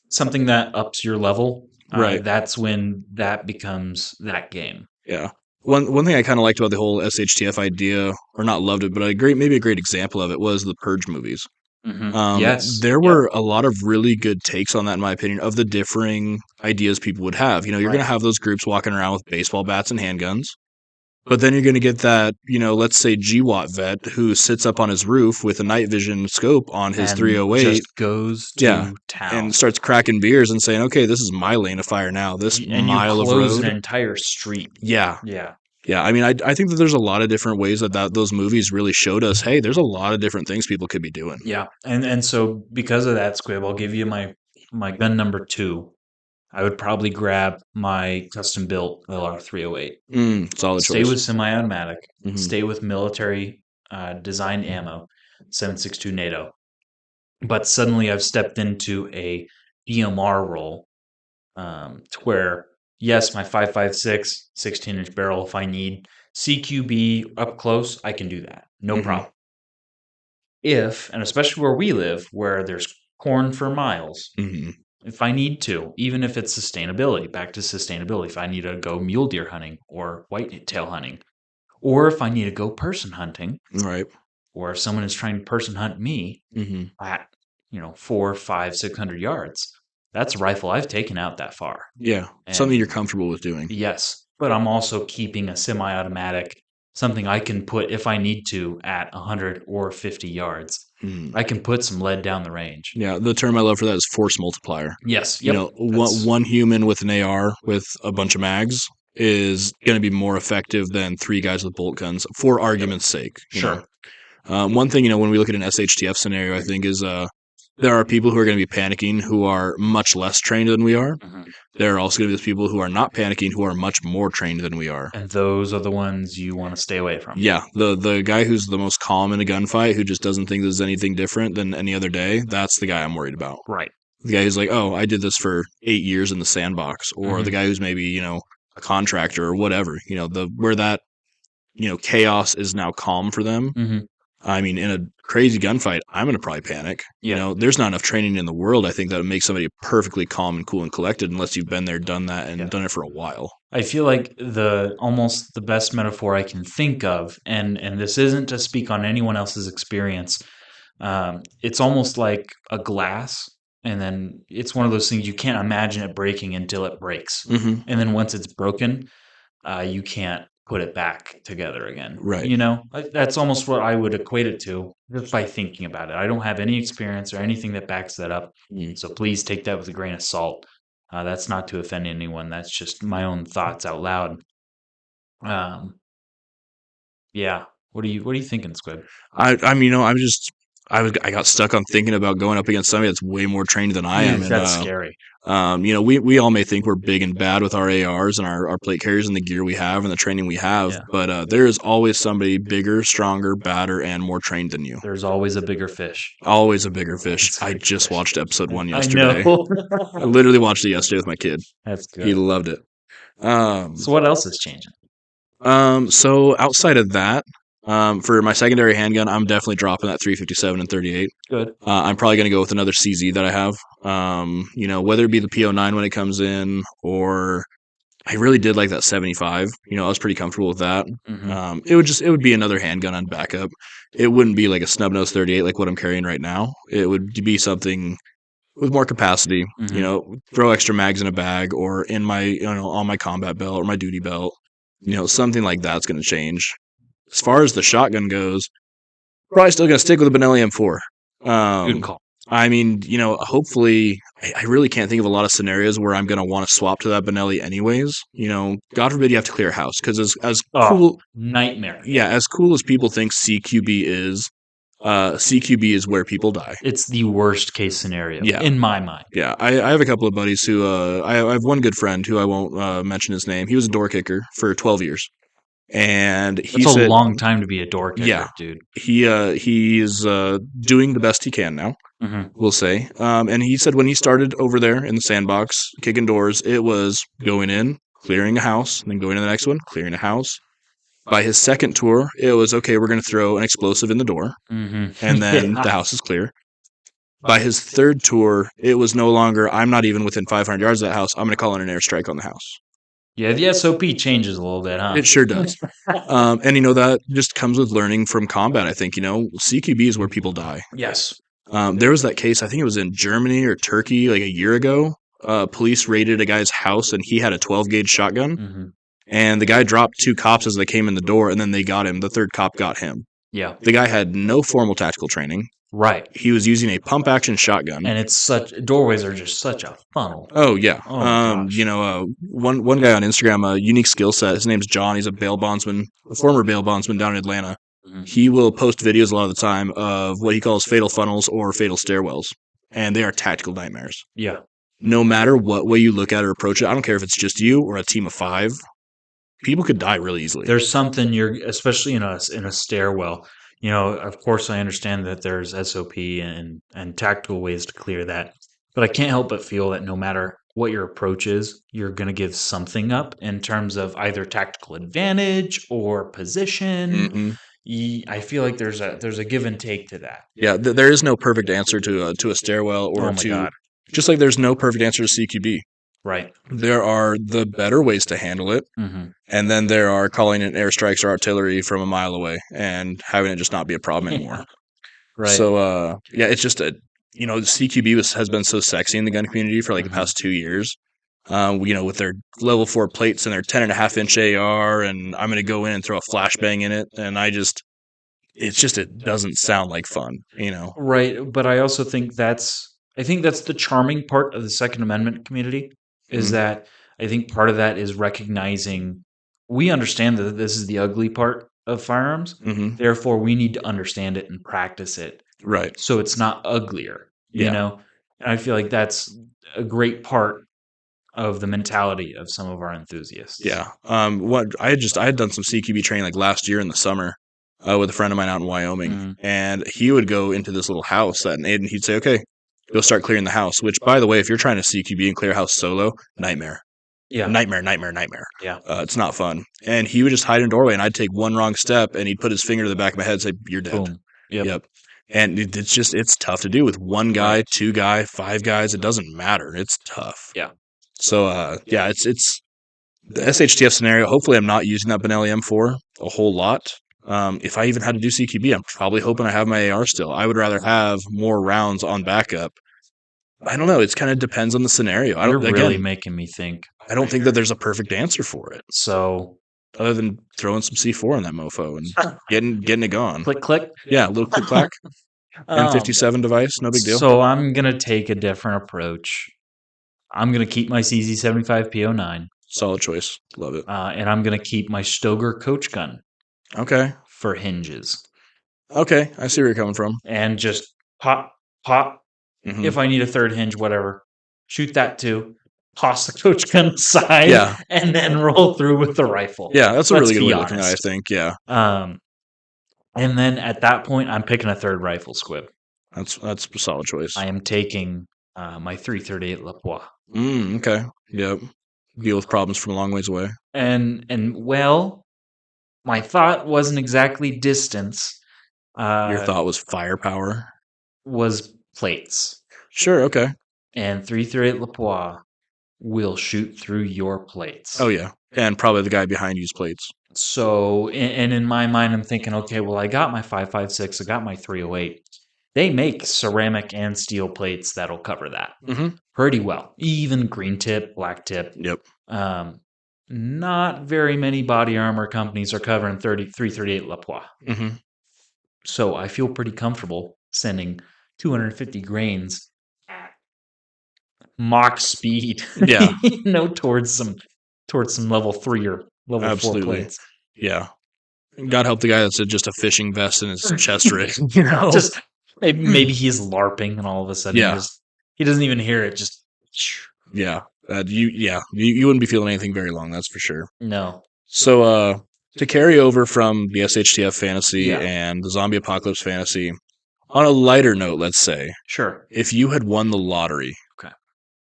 something that ups your level. Right, That's when that becomes that game. yeah. One thing I kind of liked about the whole SHTF idea, or not loved it, but maybe a great example of it was the Purge movies. Yes. There Yep. were a lot of really good takes on that, in my opinion, of the differing ideas people would have. You're going to Right. have those groups walking around with baseball bats and handguns, but then you're going to get that, let's say GWAT vet who sits up on his roof with a night vision scope on his And 308, just goes yeah, to and town. starts cracking beers and saying, "Okay, this is my lane of fire now. This And you mile of close an road." entire street. Yeah, Yeah. Yeah, I mean, I think that there's a lot of different ways that those movies really showed us, hey, there's a lot of different things people could be doing. Yeah, and so because of that, Squib, I'll give you my gun number two. I would probably grab my custom built LR308. Solid Stay choice. with semi-automatic. Hmm. Stay with military designed ammo, 7.62 NATO. But suddenly I've stepped into a DMR role to where, yes, my 5.56, 16-inch barrel, if I need CQB up close, I can do that. No Hmm. problem. If, and especially where we live, where there's corn for miles, Hmm. if I need to, even if it's sustainability, back to sustainability, if I need to go mule deer hunting or whitetail hunting, or if I need to go person hunting, Right. or if someone is trying to person hunt me Hmm. at, 4, 5, 600 yards, that's a rifle I've taken out that far. Yeah, something And you're comfortable with doing. yes, but I'm also keeping a semi-automatic, something I can put if I need to at 100 or 50 yards. Mm. I can put some lead down the range. Yeah, the term I love for that is force multiplier. Yes, You yep. know, That's one human with an AR with a bunch of mags is going to be more effective than three guys with bolt guns, for yep. argument's sake. Sure. One thing, when we look at an SHTF scenario, I think is there are people who are going to be panicking who are much less trained than we are. Mhm. There are also going to be those people who are not panicking who are much more trained than we are. And those are the ones you want to stay away from. Yeah, the guy who's the most calm in a gunfight, who just doesn't think there's anything different than any other day, that's the guy I'm worried about. Right. The guy who's like, oh, I did this for 8 years in the sandbox, or the Mhm. guy who's maybe, a contractor or whatever, the where that, chaos is now calm for them. Mhm. I mean, in a crazy gunfight, I'm going to probably panic. Yeah. There's not enough training in the world, I think, that would make somebody perfectly calm and cool and collected unless you've been there, done that, and Yeah. done it for a while. I feel like the almost the best metaphor I can think of, and this isn't to speak on anyone else's experience. It's almost like a glass, and then it's one of those things you can't imagine it breaking until it breaks, Hmm. and then once it's broken, you can't put it back together again. Right. That's almost what I would equate it to just by thinking about it. I don't have any experience or anything that backs that up, Mm. so please take that with a grain of salt. That's not to offend anyone. That's just my own thoughts out loud. Um, yeah. What are you thinking, Squib? I got stuck on thinking about going up against somebody that's way more trained than I am, and That's scary. we all may think we're big and bad with our ARs and our plate carriers and the gear we have and the training we have, Yeah. but there is always somebody bigger, stronger, badder, and more trained than you. There's always a bigger fish. Always a bigger fish. It's a I big just fish. watched episode 1 I yesterday. know. I literally watched it yesterday with my kid. That's He good. loved it. Um, So what else is changing? so outside of that, for my secondary handgun, I'm definitely dropping that 357 and 38. Good. I'm probably going to go with another CZ that I have. Whether it be the PO9 when it comes in, or I really did like that 75. I was pretty comfortable with that. Hmm. It would be another handgun on backup. It wouldn't be like a snub nose 38 like what I'm carrying right now. It would be something with more capacity. Hmm. Throw extra mags in a bag, or in my on my combat belt or my duty belt. Something like that's going to change. As far as the shotgun goes, probably still going to stick with the Benelli M4. Good call. I mean, hopefully, I really can't think of a lot of scenarios where I'm going to want to swap to that Benelli anyways. God forbid you have to clear a house, because as Oh, cool, nightmare. yeah, as cool as people think CQB is where people die. It's the worst case scenario Yeah. in my mind. Yeah, I have a couple of buddies who, I have one good friend who I won't mention his name. He was a door kicker for 12 years. And he That's a said, long time to be a door kicker, yeah, dude. he is doing the best he can now, Hmm. we'll say. And he said when he started over there in the sandbox, kicking doors, it was going in, clearing a house, and then going to the next one, clearing a house. By his second tour, it was, okay, we're going to throw an explosive in the door, Hmm. and then the house is clear. By his third tour, it was no longer, I'm not even within 500 yards of that house, I'm going to call in an airstrike on the house. Yeah, the SOP changes a little bit, huh? It sure does. And that just comes with learning from combat. I think, CQB is where people die. Yes. There was that case, I think it was in Germany or Turkey like a year ago. Police raided a guy's house, and he had a 12 gauge shotgun. Hmm. And the guy dropped two cops as they came in the door, and then they got him. The third cop got him. Yeah. The guy had no formal tactical training. Right. He was using a pump action shotgun. And it's doorways are just such a funnel. Oh yeah. Oh my gosh. One guy on Instagram, a unique skill set. His name's John. He's a bail bondsman, a former bail bondsman down in Atlanta. Mhm. He will post videos a lot of the time of what he calls fatal funnels or fatal stairwells, and they are tactical nightmares. Yeah. No matter what way you look at it or approach it, I don't care if it's just you or a team of 5. People could die really easily. There's something especially in a stairwell. Of course, I understand that there's SOP and tactical ways to clear that, but I can't help but feel that no matter what your approach is, you're going to give something up in terms of either tactical advantage or position. I feel like there's a give and take to that. Yeah, there is no perfect answer to a stairwell or Oh my God. just like there's no perfect answer to CQB. Right. There are the better ways to handle it, and then there are calling in airstrikes or artillery from a mile away and having it just not be a problem anymore. Right. So, it's just CQB has been so sexy in the gun community for like the past 2 years. With their level 4 plates and their 10.5-inch AR, and I'm going to go in and throw a flashbang in it, and it doesn't sound like fun, Right, but I also think that's the charming part of the Second Amendment community is that I think part of that is recognizing we understand that this is the ugly part of firearms. Therefore, we need to understand it and practice it. Right. So it's not uglier, Yeah. And I feel like that's a great part of the mentality of some of our enthusiasts. Yeah. I had done some CQB training like last year in the summer with a friend of mine out in Wyoming, and he would go into this little house and he'd say, "Okay, go start clearing the house." Which, by the way, if you're trying to CQB and clear a house solo, nightmare. Yeah. Nightmare. Yeah. It's not fun. And he would just hide in a doorway, and I'd take one wrong step, and he'd put his finger to the back of my head and say, "You're dead." Boom. Yep. And it's tough to do with one guy, 2 guy, 5 guys. It doesn't matter. It's tough. Yeah. So, it's the SHTF scenario. Hopefully, I'm not using that Benelli M4 a whole lot. If I even had to do CQB, I'm probably hoping I have my AR still. I would rather have more rounds on backup. I don't know. It kind of depends on the scenario. You're really making me think. I don't think that there's a perfect answer for it. So, other than throwing some C4 on that mofo and getting it gone. Click, click. Yeah, a little click clack. M57 device, no big deal. So I'm gonna take a different approach. I'm gonna keep my CZ75 P09. Solid choice. Love it. And I'm gonna keep my Stoeger coach gun. Okay. For hinges. Okay, I see where you're coming from. And just pop. If I need a third hinge, whatever. Shoot that too. Toss the coach gun aside, and then roll through with the rifle. Yeah, that's a really good way of looking at it, I think. Yeah. And then at that point, I'm picking a third rifle, Squib. That's a solid choice. I am taking my 338 Lapois. Okay. Yep. Deal with problems from a long ways away. And well, my thought wasn't exactly distance. Your thought was firepower? Was plates. Sure, okay. And 338 Lapois will shoot through your plates. Oh, yeah. And probably the guy behind you's plates. So, and in my mind, I'm thinking, okay, well, I got my 5.56, I got my 308. They make ceramic and steel plates that'll cover that pretty well. Even green tip, black tip. Yep. Not very many body armor companies are covering 338 Lapois. So I feel pretty comfortable sending 250 grains at Mach speed. Yeah. Towards some level 3 or level 4 plates. Yeah. God help the guy that's just a fishing vest in his chest rig. Just maybe he's LARPing and all of a sudden he doesn't even hear it. Just yeah. You wouldn't be feeling anything very long, that's for sure. No. So to carry over from the SHTF fantasy and the zombie apocalypse fantasy, on a lighter note, let's say. Sure. If you had won the lottery. Okay.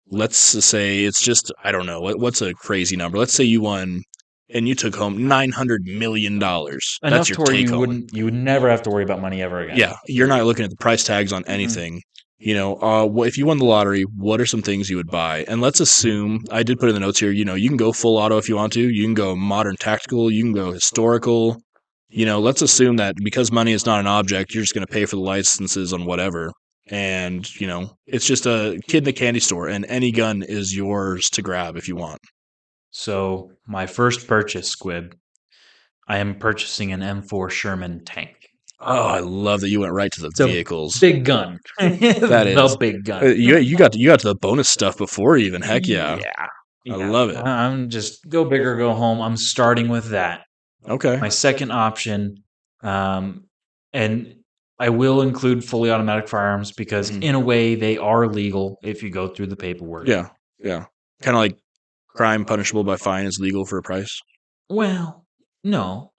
Let's say it's just, I don't know, what's a crazy number? Let's say you won and you took home $900 million. That's your take home. You would never have to worry about money ever again. Yeah, you're not looking at the price tags on anything. If you won the lottery, what are some things you would buy? And let's assume, I did put in the notes here, you can go full auto if you want to. You can go modern tactical. You can go historical. Let's assume that because money is not an object, you're just going to pay for the licenses on whatever. And, it's just a kid in a candy store, and any gun is yours to grab if you want. So, my first purchase, Squib, I am purchasing an M4 Sherman tank. Oh, I love that you went right to the It's a vehicles. big gun. That is. The big gun. You got to the bonus stuff before even. Heck yeah. Yeah. I Yeah. love it. I'm just go big or go home. I'm starting with that. Okay. My second option, um, and I will include fully automatic firearms because, Mhm. in a way, they are legal if you go through the paperwork. Yeah. Yeah. Kind of like crime punishable by fine is legal for a price. Well, no.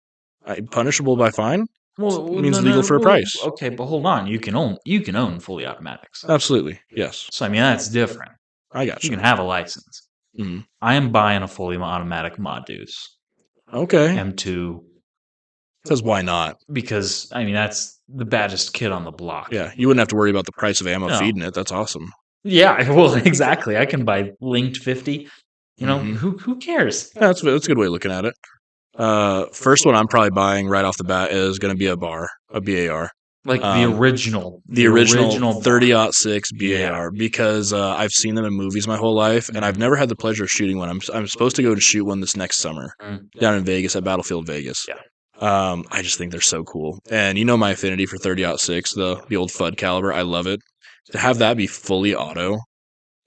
Punishable by fine Well, means no, legal no. for a Well, price. okay, but hold on. You can own fully automatics. Absolutely. Yes. So I mean that's different. I You gotcha. can have a license. Mhm. I am buying a fully automatic Mod Deuce Okay. M2 Because why not? because I mean that's the baddest kid on the block. Yeah. You wouldn't have to worry about the price of ammo No. feeding it. That's awesome. Yeah, well, exactly. I can buy linked 50. Hmm. Who cares? Yeah, that's a good way of looking at it. First one I'm probably buying right off the bat is going to be a BAR. Like Um, the the original original bar. 30-06 Yeah. BAR because I've seen them in movies my whole life and I've Mhm. never had the pleasure of shooting one. I'm supposed to go to shoot one this next summer Mm. down in Vegas at Battlefield Vegas. Yeah. I just think they're so cool. And you know my affinity for 30-06, the old FUD caliber. I love it. To have that be fully auto,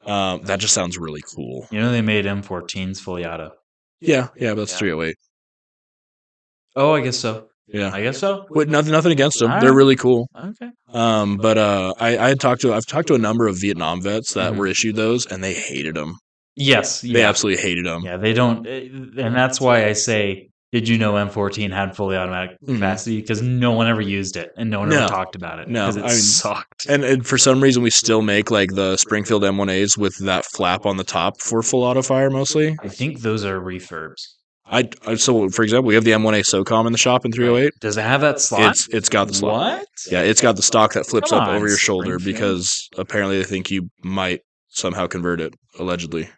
that just sounds really cool. You know they made M14s fully auto. Yeah, yeah, but that's Yeah. 308. Oh, I guess so. Yeah. I guess so. But nothing against them. All They're right. really cool. Okay. But I've talked to a number of Vietnam vets that were Mhm. issued those, and they hated them. Yes. They Yeah. absolutely hated them. Yeah. They don't, and that's why I say, did you know M14 had fully automatic Hmm. capacity? Because no one ever used it and no one ever No, talked about it no. because it I mean, sucked. and for some reason we still make like the Springfield M1As with that flap on the top for full auto fire mostly. I think those are refurbs. So for example, we have the M1A SOCOM in the shop in Right. 308. Does it have that slot? It's got the slot. What? Yeah, it's got the stock that flips Come up on, over your shoulder Springfield. because apparently they think you might somehow convert it allegedly.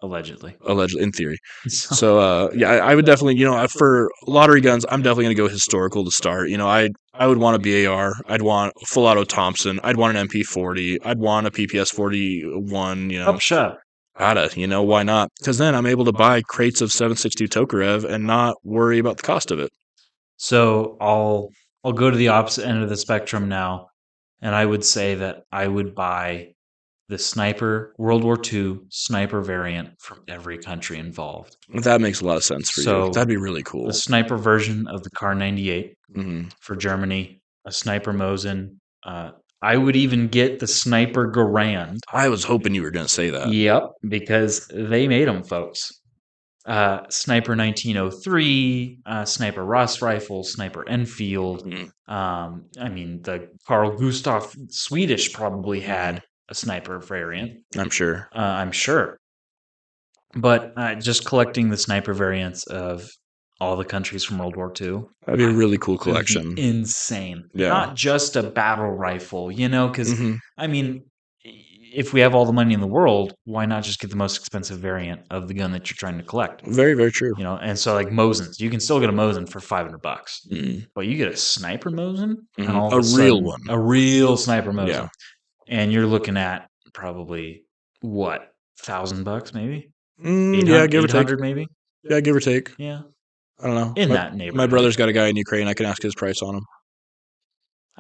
Allegedly. Allegedly, in theory. So, So, yeah, I would definitely, for lottery guns, I'm definitely going to go historical to start. I would want a BAR. I'd want a full auto Thompson. I'd want an MP40. I'd want a PPS 41. up shut. Why not? Because then I'm able to buy crates of 7.62 Tokarev and not worry about the cost of it. So I'll go to the opposite end of the spectrum now, and I would say that I would buy the sniper World War II sniper variant from every country involved. That makes a lot of sense for you. So That'd be really cool. the sniper version of the Kar 98 Hmm. for Germany, a sniper Mosin. I would even get the sniper Garand. I was hoping you were going to say that. Yep, because they made them, folks. Sniper 1903, Sniper Ross rifle, Sniper Enfield. Mhm. I mean, the Carl Gustaf Swedish probably had a sniper variant. I'm sure. I'm sure. But just collecting the sniper variants of all the countries from World War II. That'd be a really cool It would be collection. insane. Yeah. Not just a battle rifle, because, Hmm. I mean, if we have all the money in the world, why not just get the most expensive variant of the gun that you're trying to collect? Very, very true. And so like Mosins, you can still get a Mosin for $500, Mhm. but you get a sniper Mosin, and Mhm. all of A a real sudden, one. a real sniper Mosin, Yeah. and you're looking at probably what, $1,000 maybe, Yeah, give or take. 800 maybe, Yeah, give or take. yeah, I don't know. in My, that my neighborhood. brother's got a guy in Ukraine. I can ask his price on him.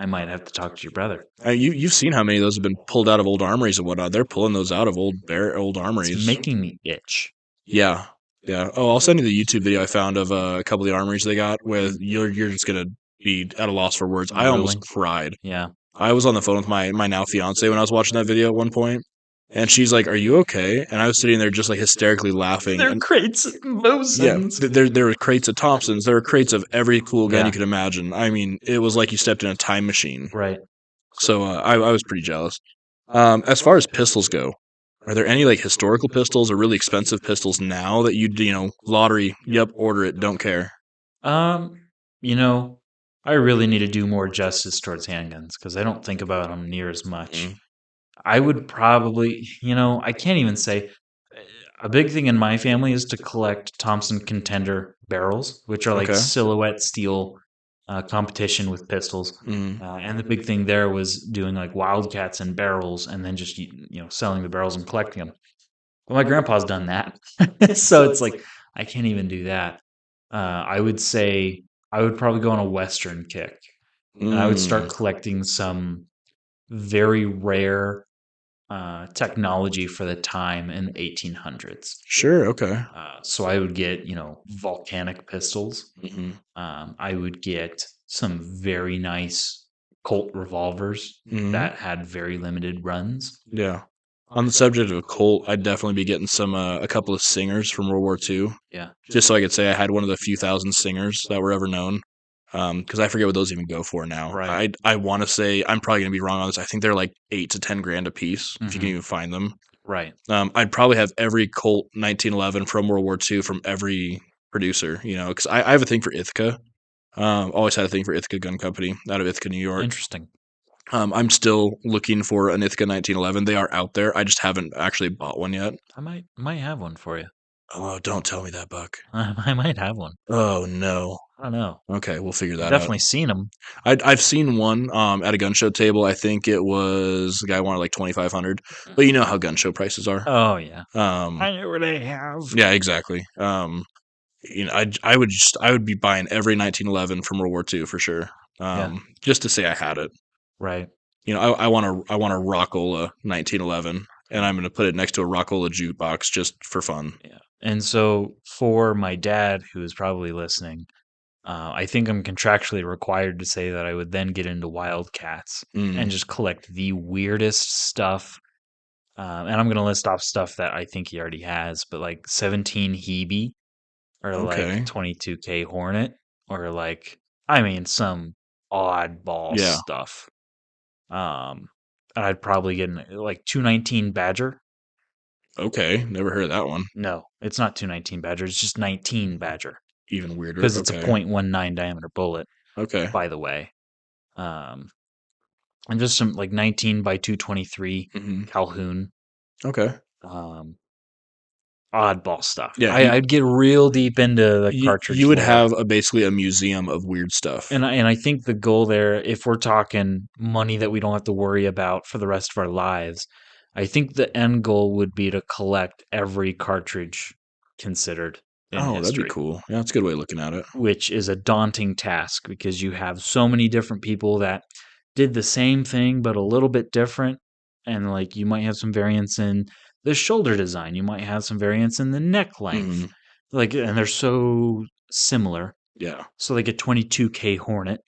I might have to talk to your brother. You've seen how many of those have been pulled out of old armories and whatnot. They're pulling those out of old It's armories. making me itch. Yeah, yeah. Oh, I'll send you the YouTube video I found of a couple of the armories they got. With you're just gonna be at a loss for words. I almost Drooling. cried. Yeah. I was on the phone with my now fiance when I was watching that video at one point, and she's like, "Are you okay?" And I was sitting there just like hysterically laughing. They're And crates of yeah, Mosins. there were crates of Thompsons. There were crates of every cool gun Yeah. you could imagine. I mean, it was like you stepped in a time machine. Right. So I was pretty jealous. As far as pistols go, are there any like historical pistols or really expensive pistols now that lottery? Yep, order it. Don't care. Um, you know, I really need to do more justice towards handguns because I don't think about them near as much. Mm, I would probably, I can't even say a big thing in my family is to collect Thompson Contender barrels, which are like okay. silhouette steel competition with pistols. Mm, And the big thing there was doing like wildcats and barrels and then just, selling the barrels and collecting them. Well, my grandpa's done that. So it's like, I can't even do that. I would say I would probably go on a Western kick, and I would start Mm, collecting some very rare technology for the time in the 1800s. sure. Okay. So I would get, volcanic pistols. Hmm. I would get some very nice Colt revolvers Hmm. that had very limited runs. Yeah. On the subject of a Colt, I'd definitely be getting a couple of singers from World War II, Yeah, just so I could say I had one of the few thousand singers that were ever known. Because I forget what those even go for now. right. I want to say I'm probably gonna be wrong on this. I think they're like 8 to 10 grand a piece if you can Hmm. even find them. Right. I'd probably have every Colt 1911 from World War II from every producer. Because I have a thing for Ithaca. Always had a thing for Ithaca Gun Company out of Ithaca, New York. Interesting. I'm still looking for an Ithaca 1911. They are out there. I just haven't actually bought one yet. I might have one for you. Oh, don't tell me that, Buck. I might have one. Oh no. I don't know. Okay, we'll figure I've that out. definitely seen them. I've seen one at a gun show table. I think it was the guy wanted like 2,500, but you know how gun show prices are. Oh yeah, Um, I know what they have. yeah, exactly. I would be buying every 1911 from World War II for sure. Yeah, Just to say I had it. right. I want a Rockola 1911, and I'm going to put it next to a Rockola jukebox just for fun. Yeah. And so for my dad, who is probably listening, I think I'm contractually required to say that I would then get into Wildcats Mm, and just collect the weirdest stuff. And I'm going to list off stuff that I think he already has, but like 17 Hebe or like okay. 22K Hornet or like, I mean, some oddball Yeah. stuff. Um, and I'd probably get like 219 Badger. Okay. Never heard of that one. No, it's not 219 Badger. It's just 19 Badger Even weirder. because it's a Okay. .19 diameter bullet, Okay. by the way. Um, and just some like 19 by 223 Hmm. Calhoun. Okay. Um, oddball stuff. Yeah. I'd get real deep into the cartridge You would lore. have basically a museum of weird stuff. And I think the goal there, if we're talking money that we don't have to worry about for the rest of our lives, I think the end goal would be to collect every cartridge considered in Oh, that'd be history, cool. Yeah, that's a good way of looking at it. which is a daunting task because you have so many different people that did the same thing but a little bit different. And like you might have some variance in the shoulder design, you might have some variance in the neck length. Hmm. Like, and they're so similar. Yeah. So like a 22K Hornet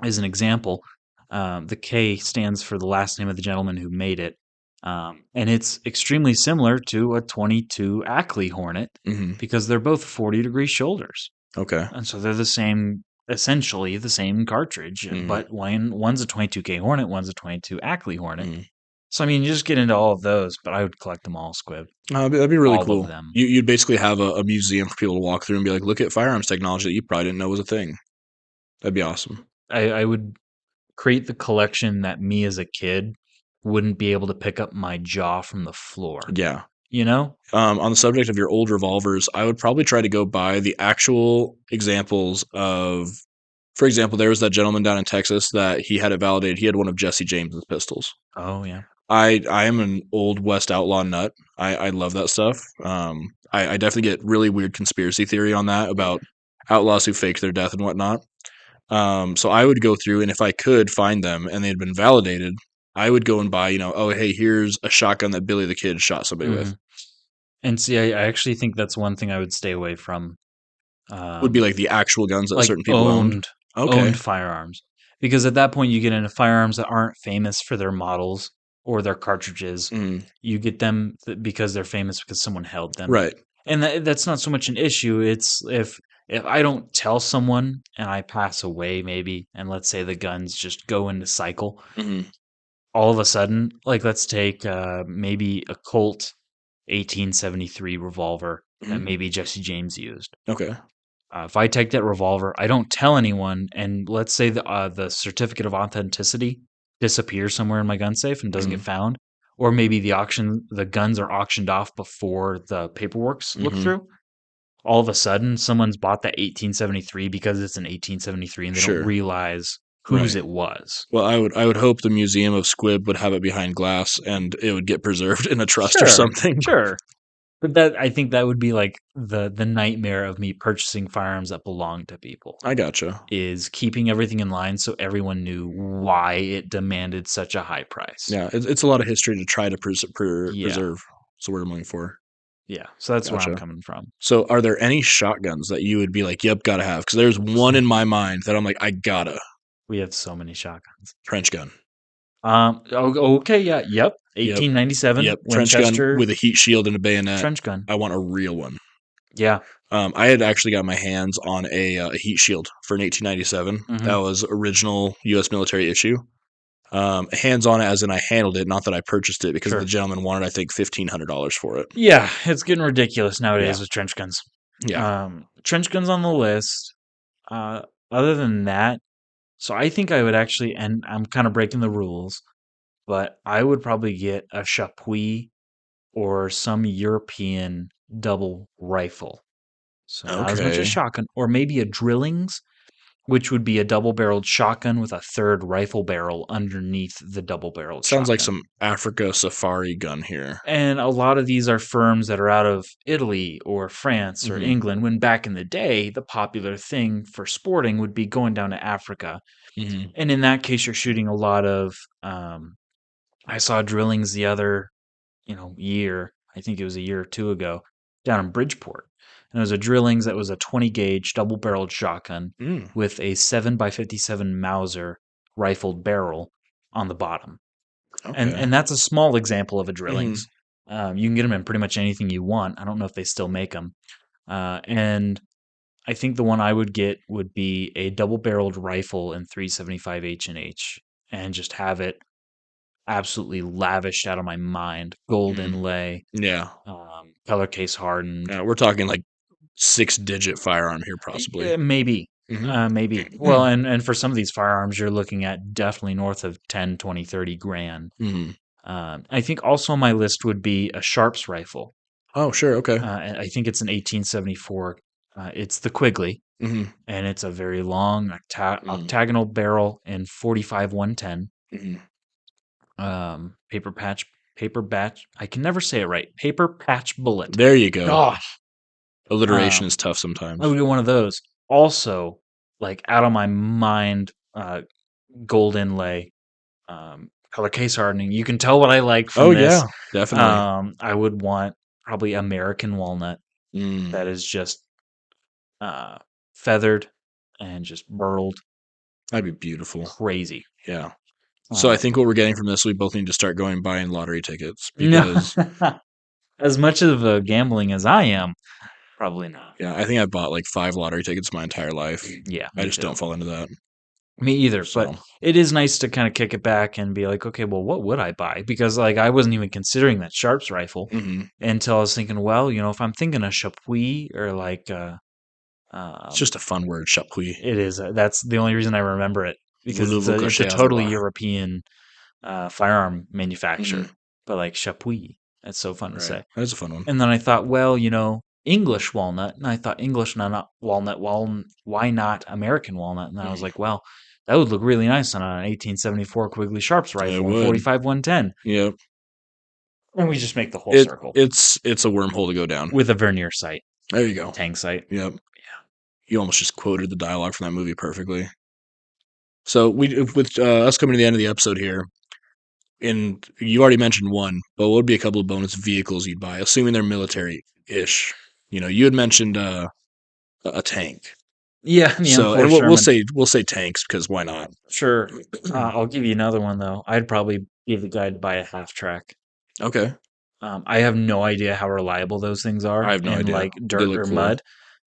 as an example, the K stands for the last name of the gentleman who made it. And it's extremely similar to a 22 Ackley Hornet Hmm. because they're both 40-degree shoulders. Okay. And so they're the same, essentially the same cartridge, Hmm. but one's a 22K Hornet, one's a 22 Ackley Hornet. Hmm. So, I mean, you just get into all of those, but I would collect them all, Squib. That'd be really All of cool. them. You'd basically have a museum for people to walk through and be like, look at firearms technology that you probably didn't know was a thing. That'd be awesome. I would create the collection that me as a kid wouldn't be able to pick up my jaw from the floor, Yeah. you know? On the subject of your old revolvers, I would probably try to go buy the actual examples of, for example, there was that gentleman down in Texas that he had it validated. He had one of Jesse James's pistols. Oh, yeah. I am an old West outlaw nut. I love that stuff. I definitely get really weird conspiracy theory on that about outlaws who faked their death and whatnot. So I would go through, and if I could find them and they had been validated, I would go and buy, oh, hey, here's a shotgun that Billy the Kid shot somebody with. Mhm. And see, I actually think that's one thing I would stay away from. Would be Um, like the actual guns that like certain people owned. owned Okay. firearms. Because at that point you get into firearms that aren't famous for their models or their cartridges. Mm, You get them because they're famous because someone held them. right. And that's not so much an issue. It's if I don't tell someone and I pass away maybe, and let's say the guns just go into cycle, Hmm. all of a sudden, like let's take maybe a Colt 1873 revolver that Hmm. maybe Jesse James used. Okay. If I take that revolver, I don't tell anyone, and let's say the certificate of authenticity disappears somewhere in my gun safe and doesn't get Hmm. found, or maybe the guns are auctioned off before the paperwork's looked Hmm. through. All of a sudden, someone's bought that 1873 because it's an 1873, and they don't Sure. realize whose Right. it was. Well, I would hope the Museum of Squib would have it behind glass and it would get preserved in a trust or Sure, something. sure. But that I think that would be like the nightmare of me purchasing firearms that belong to people I gotcha. is keeping everything in line so everyone knew why it demanded such a high price. Yeah, it's a lot of history to try to Yeah. preserve. That's the word I'm looking for. Yeah. So that's where I'm Gotcha. coming from. So, are there any shotguns that you would be like, "Yep, gotta have"? Because there's one in my mind that I'm like, "I gotta." We have so many shotguns. Trench gun. Okay, yeah, yep. Yep. 1897 Yep. Trench gun Winchester with a heat shield and a bayonet. trench gun. I want a real one. Yeah. I had actually got my hands on a heat shield for an 1897. That Mhm. was original U.S. military issue. Hands on it, as in I handled it, not that I purchased it, because the Sure. gentleman wanted, I think, $1,500 for it. Yeah, it's getting ridiculous Yeah, nowadays with trench guns. yeah. Trench guns on the list. Uh, other than that, so I think I would actually, and I'm kind of breaking the rules, but I would probably get a Chapuis or some European double rifle. So not as much as Okay. shotgun, or maybe a Drillings, which would be a double-barreled shotgun with a third rifle barrel underneath the double-barreled Sounds like shotgun. some Africa safari gun here. And a lot of these are firms that are out of Italy or France or Hmm. England, when back in the day, the popular thing for sporting would be going down to Africa. Hmm. And in that case, you're shooting a lot of. I saw Drillings the other, year. I think it was a year or two ago, down in Bridgeport. And it was a Drillings that was a 20 gauge double barreled shotgun Mm, with a 7 by 57 Mauser rifled barrel on the bottom. And okay. and that's a small example of a Hmm. Drillings. You can get them in pretty much anything you want. I don't know if they still make them. And I think the one I would get would be a double-barreled rifle in 375 H&H, and just have it absolutely lavished out of my mind. Gold Mm, inlay, yeah. color case hardened. We're talking like 6-digit firearm here, possibly. Maybe. Hmm. Maybe. Well, and for some of these firearms, you're looking at definitely north of 10, 20, 30 grand. Hmm. I think also on my list would be a Sharps rifle. Oh, sure. Okay. And I think it's an 1874. It's the Quigley, Hmm. and it's a very long Hmm. octagonal barrel in 45 110. Hmm. Paper patch, paper batch. I can never say it right. Paper patch bullet. There you go. Gosh. Alliteration Um, is tough I sometimes. would get one of those. Also, like out of my mind, gold inlay, color case hardening. You can tell what I like Oh from this. yeah, definitely. I would want probably American walnut Mm, that is just uh, feathered and just burled that'd be beautiful. crazy. Yeah. So I Um, think what we're getting from this, we both need to start going buying lottery tickets no, because as much of a gambling as I am, probably not. yeah, I think I've bought like 5 lottery tickets my entire life. Yeah, I me just too. don't fall into that. Me either. But So, it is nice to kind of kick it back and be like, okay, well, what would I buy? Because like I wasn't even considering that Sharps rifle mhm. until I was thinking, well, if I'm thinking a Chapuis or like, It's um, just a fun word, chapuis. it is. That's the only reason I remember it, because it's Voulez-vous a coucher avec totally moi? European firearm Mhm. manufacturer. But like Chapuis, that's so fun to Right. say. That is a fun one. And then I thought, well, English walnut. And I thought English not walnut. Well, why not American walnut? And I was Mm. like, well, that would look really nice on an 1874 Quigley Sharps It rifle in would. 45 110. Yep. And we just make the whole It circle it's a wormhole to go down. with a vernier sight, There you go. tang sight. Yep. You almost just quoted the dialogue from that movie perfectly. So with us coming to the end of the episode here, and you already mentioned one, but what would be a couple of bonus vehicles you'd buy, assuming they're military-ish? You had mentioned a tank. Yeah, the So, and M4 we'll Sherman. say tanks because why not? Sure. I'll give you another one, though. I'd probably be the guy to buy a half track. Okay, I have no idea how reliable those things I are have no in idea. like They dirt look or cool. mud,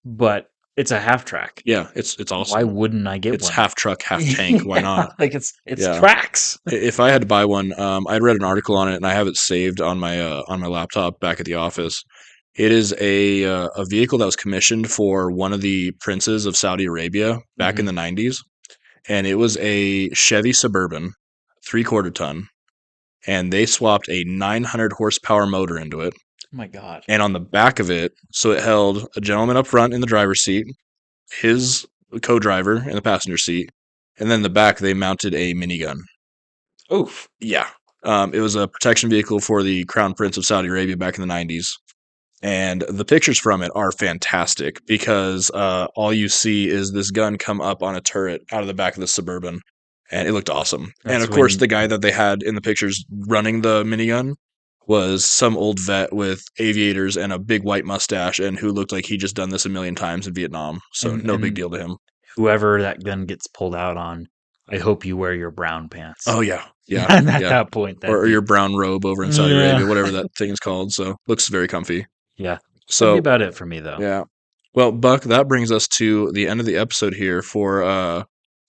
but it's a half track. Yeah, it's Why awesome. wouldn't I get It's one? half truck, half tank. Why Yeah, not? like it's Yeah. tracks. If I had to buy one, I'd read an article on it, and I have it saved on my laptop back at the office. It is a vehicle that was commissioned for one of the princes of Saudi Arabia back in Mhm. the 90s, and it was a Chevy Suburban, 3/4 ton, and they swapped a 900 horsepower motor into it. Oh my god. And on the back of it, so it held a gentleman up front in the driver's seat, his co-driver in the passenger seat, and then in the back they mounted a minigun. Oof. Yeah. It was a protection vehicle for the Crown Prince of Saudi Arabia back in the 90s. And the pictures from it are fantastic because all you see is this gun come up on a turret out of the back of the Suburban, and it looked awesome. And That's of course, when the guy that they had in the pictures running the minigun was some old vet with aviators and a big white mustache, and who looked like he just done this a million times in Vietnam. So no big and deal to him. whoever that gun gets pulled out on, I hope you wear your brown pants. Oh yeah, yeah, And at yeah. that point, Or, that'd or be your brown robe over in Saudi yeah, Arabia, whatever that thing is called. So looks very comfy. yeah. That'd be So about it for me, though. yeah. Well, Buck, that brings us to the end of the episode here for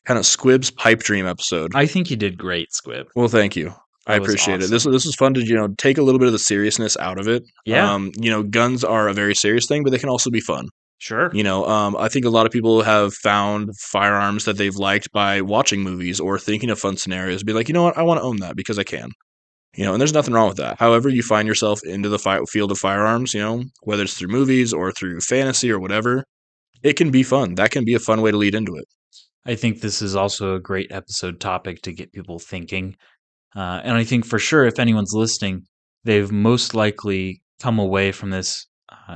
kind of Squib's pipe dream episode. I think you did great, Squib. Well, thank you. I That was appreciate it. This awesome. this was fun to take a little bit of the seriousness out of it. Yeah, Guns are a very serious thing, but they can also be fun. sure. I think a lot of people have found firearms that they've liked by watching movies or thinking of fun scenarios. Be like, you know what, I want to own that because I can. And there's nothing wrong with that. However, you find yourself into the field of firearms, whether it's through movies or through fantasy or whatever, it can be fun. That can be a fun way to lead into it. I think this is also a great episode topic to get people thinking. And I think for sure, if anyone's listening, they've most likely come away from this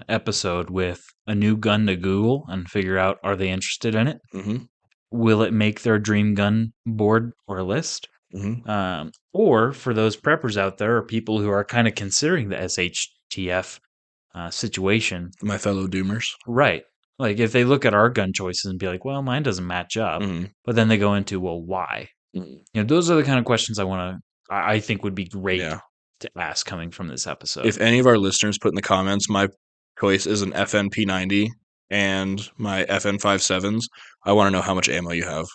episode with a new gun to Google and figure out, are they interested in it? Hmm. Will it make their dream gun board or list? Hmm. Or for those preppers out there or people who are kind of considering the SHTF situation, My fellow doomers. right? Like if they look at our gun choices and be like, well, mine doesn't match up, Hmm. but then they go into, well, why? Those are the kind of questions I think would be great Yeah. to ask coming from this episode. If any of our listeners put in the comments, my choice is an FNP90 and my FN57s, I want to know how much ammo you have.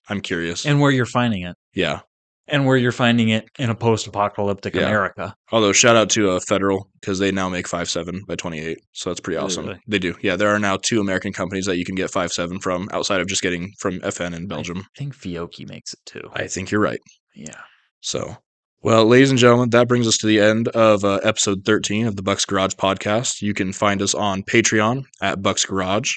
I'm curious. And where you're finding it. Yeah. And where you're finding it in a post-apocalyptic Yeah. America. Although shout out to Federal because they now make 5.7 by 28, so that's pretty awesome. Really? They do. Yeah, there are now 2 American companies that you can get 5.7 from outside of just getting from FN in Belgium. I think Fiocchi makes it too. I think you're right. Yeah. So, well, ladies and gentlemen, that brings us to the end of episode 13 of the Bucks Garage podcast. You can find us on Patreon at Bucks Garage.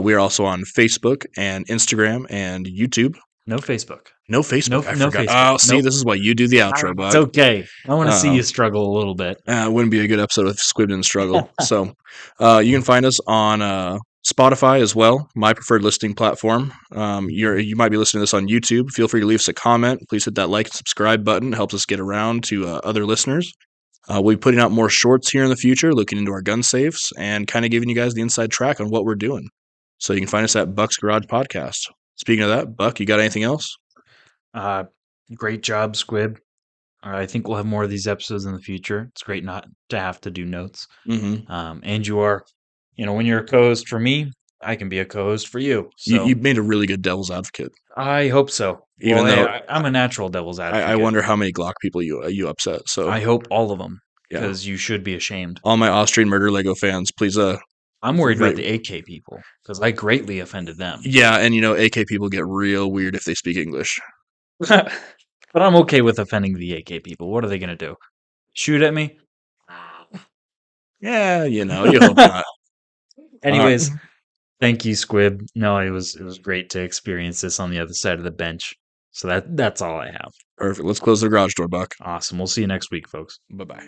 We are also on Facebook and Instagram and YouTube. No Facebook. No Facebook. I No forgot. Facebook. Oh, see, Nope. this is why you do the outro, Buck. It's okay. I want to see Uh-oh. you struggle a little bit. It wouldn't be a good episode if Squib didn't struggle. So, you can find us on Spotify as well, my preferred listening platform. You might be listening to this on YouTube. Feel free to leave us a comment. Please hit that like and subscribe button. It helps us get around to other listeners. We'll be putting out more shorts here in the future, looking into our gun safes and kind of giving you guys the inside track on what we're doing. So you can find us at Buck's Garage Podcast. Speaking of that, Buck, you got anything else? Great job, Squib. I think we'll have more of these episodes in the future. It's great not to have to do notes. Mm-hmm. And you are, when you're a co-host for me, I can be a co-host for you. So You made a really good devil's advocate. I hope so. Even though I'm a natural devil's advocate. I wonder how many Glock people you upset. So I hope all of them, yeah. because you should be ashamed. All my Austrian murder Lego fans, please. I'm worried about the AK people because I greatly offended them. Yeah, and AK people get real weird if they speak English. But I'm okay with offending the AK people. What are they going to do? Shoot at me? Yeah, you hope not. Anyways, thank you, Squib. No, it was great to experience this on the other side of the bench. So that's all I have. Perfect. Let's close the garage door, Buck. Awesome. We'll see you next week, folks. Bye-bye.